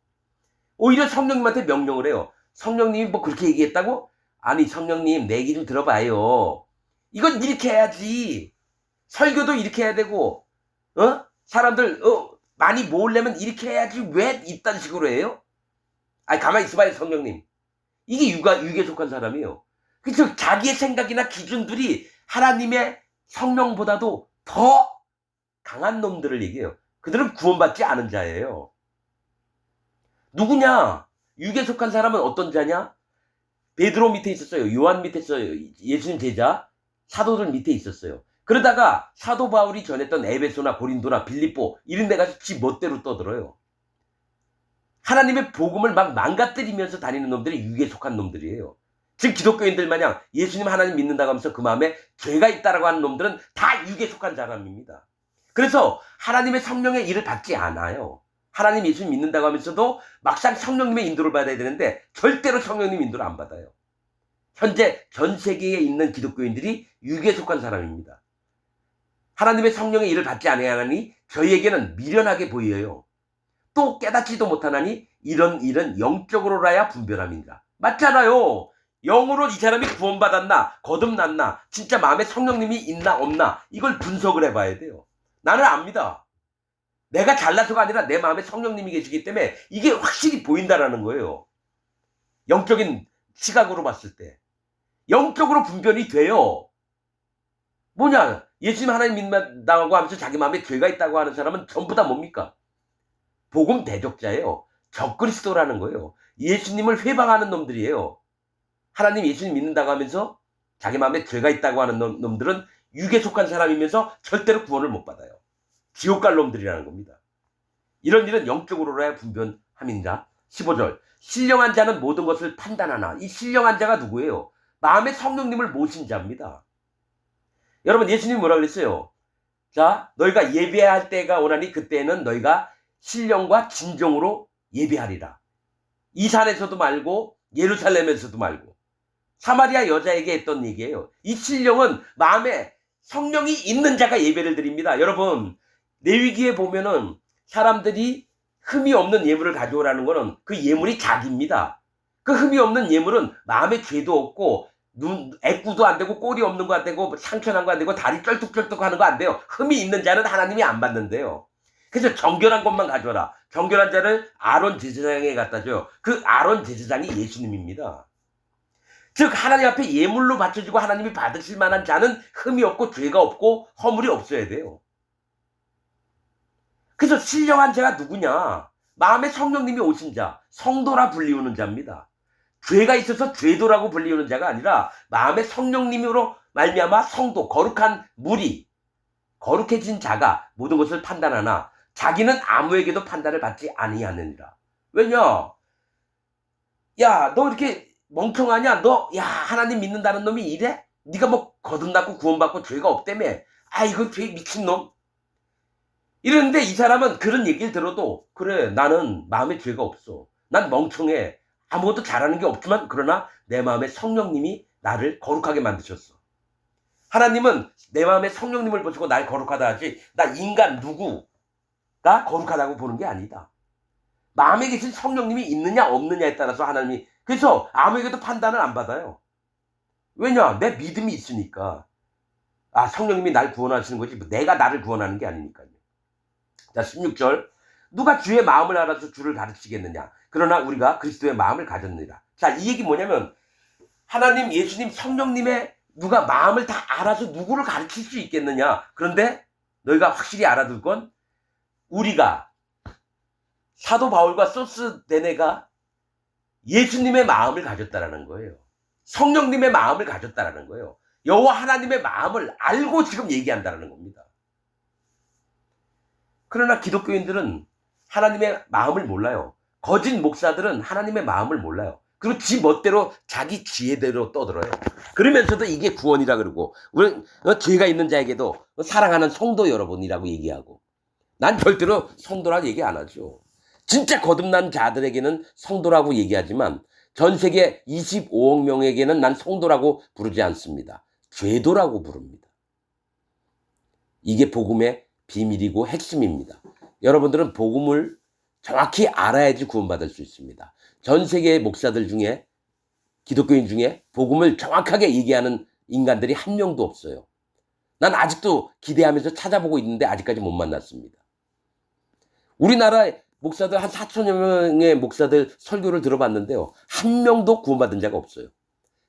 [SPEAKER 1] 오히려 성령님한테 명령을 해요. 성령님이 뭐 그렇게 얘기했다고? 아니 성령님 내 얘기 좀 들어봐요. 이건 이렇게 해야지. 설교도 이렇게 해야 되고 사람들 많이 모으려면 이렇게 해야지 왜 이딴 식으로 해요? 아니 가만히 있어봐요 성령님. 이게 육에 속한 사람이에요. 그래서 자기의 생각이나 기준들이 하나님의 성령보다도 더 강한 놈들을 얘기해요. 그들은 구원받지 않은 자예요. 누구냐? 육에 속한 사람은 어떤 자냐? 베드로 밑에 있었어요. 요한 밑에 있어요. 예수님 제자 사도들 밑에 있었어요. 그러다가 사도 바울이 전했던 에베소나 고린도나 빌립보 이런 데 가서 지 멋대로 떠들어요. 하나님의 복음을 막 망가뜨리면서 다니는 놈들이 육에 속한 놈들이에요. 즉 기독교인들 마냥 예수님 하나님 믿는다고 하면서 그 마음에 죄가 있다라고 하는 놈들은 다 육에 속한 사람입니다. 그래서 하나님의 성령의 일을 받지 않아요. 하나님 예수님 믿는다고 하면서도 막상 성령님의 인도를 받아야 되는데 절대로 성령님 인도를 안 받아요. 현재 전 세계에 있는 기독교인들이 육에 속한 사람입니다. 하나님의 성령의 일을 받지 않으니 저희에게는 미련하게 보여요. 또 깨닫지도 못하나니 이런 일은 영적으로라야 분별함이니라. 맞잖아요. 영으로 이 사람이 구원받았나 거듭났나 진짜 마음에 성령님이 있나 없나 이걸 분석을 해봐야 돼요. 나는 압니다. 내가 잘나서가 아니라 내 마음에 성령님이 계시기 때문에 이게 확실히 보인다라는 거예요. 영적인 시각으로 봤을 때 영적으로 분별이 돼요. 뭐냐, 예수님 하나님 믿는다고 하면서 자기 마음에 죄가 있다고 하는 사람은 전부 다 뭡니까? 복음 대적자예요. 적그리스도라는 거예요. 예수님을 회방하는 놈들이에요. 하나님 예수님 믿는다고 하면서 자기 마음에 죄가 있다고 하는 놈들은 육에 속한 사람이면서 절대로 구원을 못 받아요. 지옥 갈 놈들이라는 겁니다. 이런 일은 영적으로라야 분별함이니라. 15절 신령한 자는 모든 것을 판단하나. 이 신령한 자가 누구예요? 마음에 성령님을 모신 자입니다. 여러분 예수님이 뭐라 그랬어요? 자, 너희가 예배할 때가 오나니 그때는 너희가 신령과 진정으로 예배하리라. 이 산에서도 말고 예루살렘에서도 말고 사마리아 여자에게 했던 얘기예요. 이 신령은 마음에 성령이 있는 자가 예배를 드립니다. 여러분 레위기에 보면은 사람들이 흠이 없는 예물을 가져오라는 거는 그 예물이 자기입니다. 그 흠이 없는 예물은 마음에 죄도 없고 애꾸도 안 되고 꼬리 없는 거 안 되고 상처난 거 안 되고 다리 쩔뚝쩔뚝 하는 거 안 돼요. 흠이 있는 자는 하나님이 안 받는데요. 그래서 정결한 것만 가져라. 정결한 자를 아론 제사장에 갖다 줘요. 그 아론 제사장이 예수님입니다. 즉 하나님 앞에 예물로 바쳐지고 하나님이 받으실 만한 자는 흠이 없고 죄가 없고 허물이 없어야 돼요. 그래서 신령한 자가 누구냐? 마음에 성령님이 오신 자, 성도라 불리우는 자입니다. 죄가 있어서 죄도라고 불리우는 자가 아니라 마음에 성령님으로 말미암아 성도, 거룩한 무리, 거룩해진 자가 모든 것을 판단하나 자기는 아무에게도 판단을 받지 아니하느니라. 왜냐? 야, 너 이렇게 멍청하냐? 너 야 하나님 믿는다는 놈이 이래? 네가 뭐 거듭났고 구원받고 죄가 없다며? 아 이거 죄 미친놈. 이러는데 이 사람은 그런 얘기를 들어도 그래 나는 마음에 죄가 없어. 난 멍청해. 아무것도 잘하는 게 없지만 그러나 내 마음에 성령님이 나를 거룩하게 만드셨어. 하나님은 내 마음에 성령님을 보시고 날 거룩하다 하지 나 인간 누구가 거룩하다고 보는 게 아니다. 마음에 계신 성령님이 있느냐 없느냐에 따라서 하나님이 그래서 아무에게도 판단을 안 받아요. 왜냐? 내 믿음이 있으니까. 아 성령님이 날 구원하시는 거지 내가 나를 구원하는 게 아니니까요. 자 16절 누가 주의 마음을 알아서 주를 가르치겠느냐. 그러나 우리가 그리스도의 마음을 가졌느니라. 자, 이 얘기 뭐냐면 하나님, 예수님, 성령님의 누가 마음을 다 알아서 누구를 가르칠 수 있겠느냐. 그런데 너희가 확실히 알아둘 건 우리가 사도 바울과 소스데네가 예수님의 마음을 가졌다라는 거예요. 성령님의 마음을 가졌다라는 거예요. 여호와 하나님의 마음을 알고 지금 얘기한다라는 겁니다. 그러나 기독교인들은 하나님의 마음을 몰라요. 거짓 목사들은 하나님의 마음을 몰라요. 그리고 지 멋대로 자기 지혜대로 떠들어요. 그러면서도 이게 구원이라 그러고 우리 죄가 있는 자에게도 사랑하는 성도 여러분이라고 얘기하고 난 절대로 성도라고 얘기 안 하죠. 진짜 거듭난 자들에게는 성도라고 얘기하지만 전 세계 25억 명에게는 난 성도라고 부르지 않습니다. 죄도라고 부릅니다. 이게 복음의 비밀이고 핵심입니다. 여러분들은 복음을 정확히 알아야지 구원받을 수 있습니다. 전 세계의 목사들 중에 기독교인 중에 복음을 정확하게 얘기하는 인간들이 한 명도 없어요. 난 아직도 기대하면서 찾아보고 있는데 아직까지 못 만났습니다. 우리나라 목사들 한 4천여 명의 목사들 설교를 들어봤는데요. 한 명도 구원받은 자가 없어요.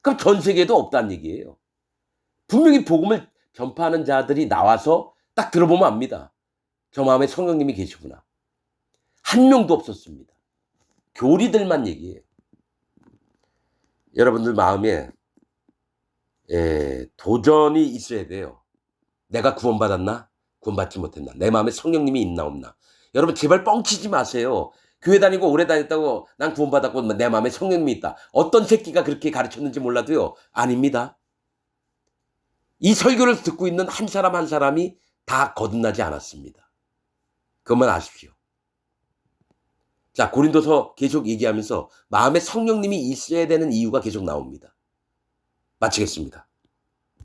[SPEAKER 1] 그럼 전 세계에도 없다는 얘기예요. 분명히 복음을 전파하는 자들이 나와서 딱 들어보면 압니다. 저 마음에 성령님이 계시구나. 한 명도 없었습니다. 교리들만 얘기해요. 여러분들 마음에 도전이 있어야 돼요. 내가 구원받았나? 구원받지 못했나? 내 마음에 성령님이 있나 없나? 여러분 제발 뻥치지 마세요. 교회 다니고 오래 다녔다고 난 구원받았고 내 마음에 성령님이 있다. 어떤 새끼가 그렇게 가르쳤는지 몰라도요. 아닙니다. 이 설교를 듣고 있는 한 사람 한 사람이 다 거듭나지 않았습니다. 그것만 아십시오. 자, 고린도서 계속 얘기하면서 마음에 성령님이 있어야 되는 이유가 계속 나옵니다. 마치겠습니다.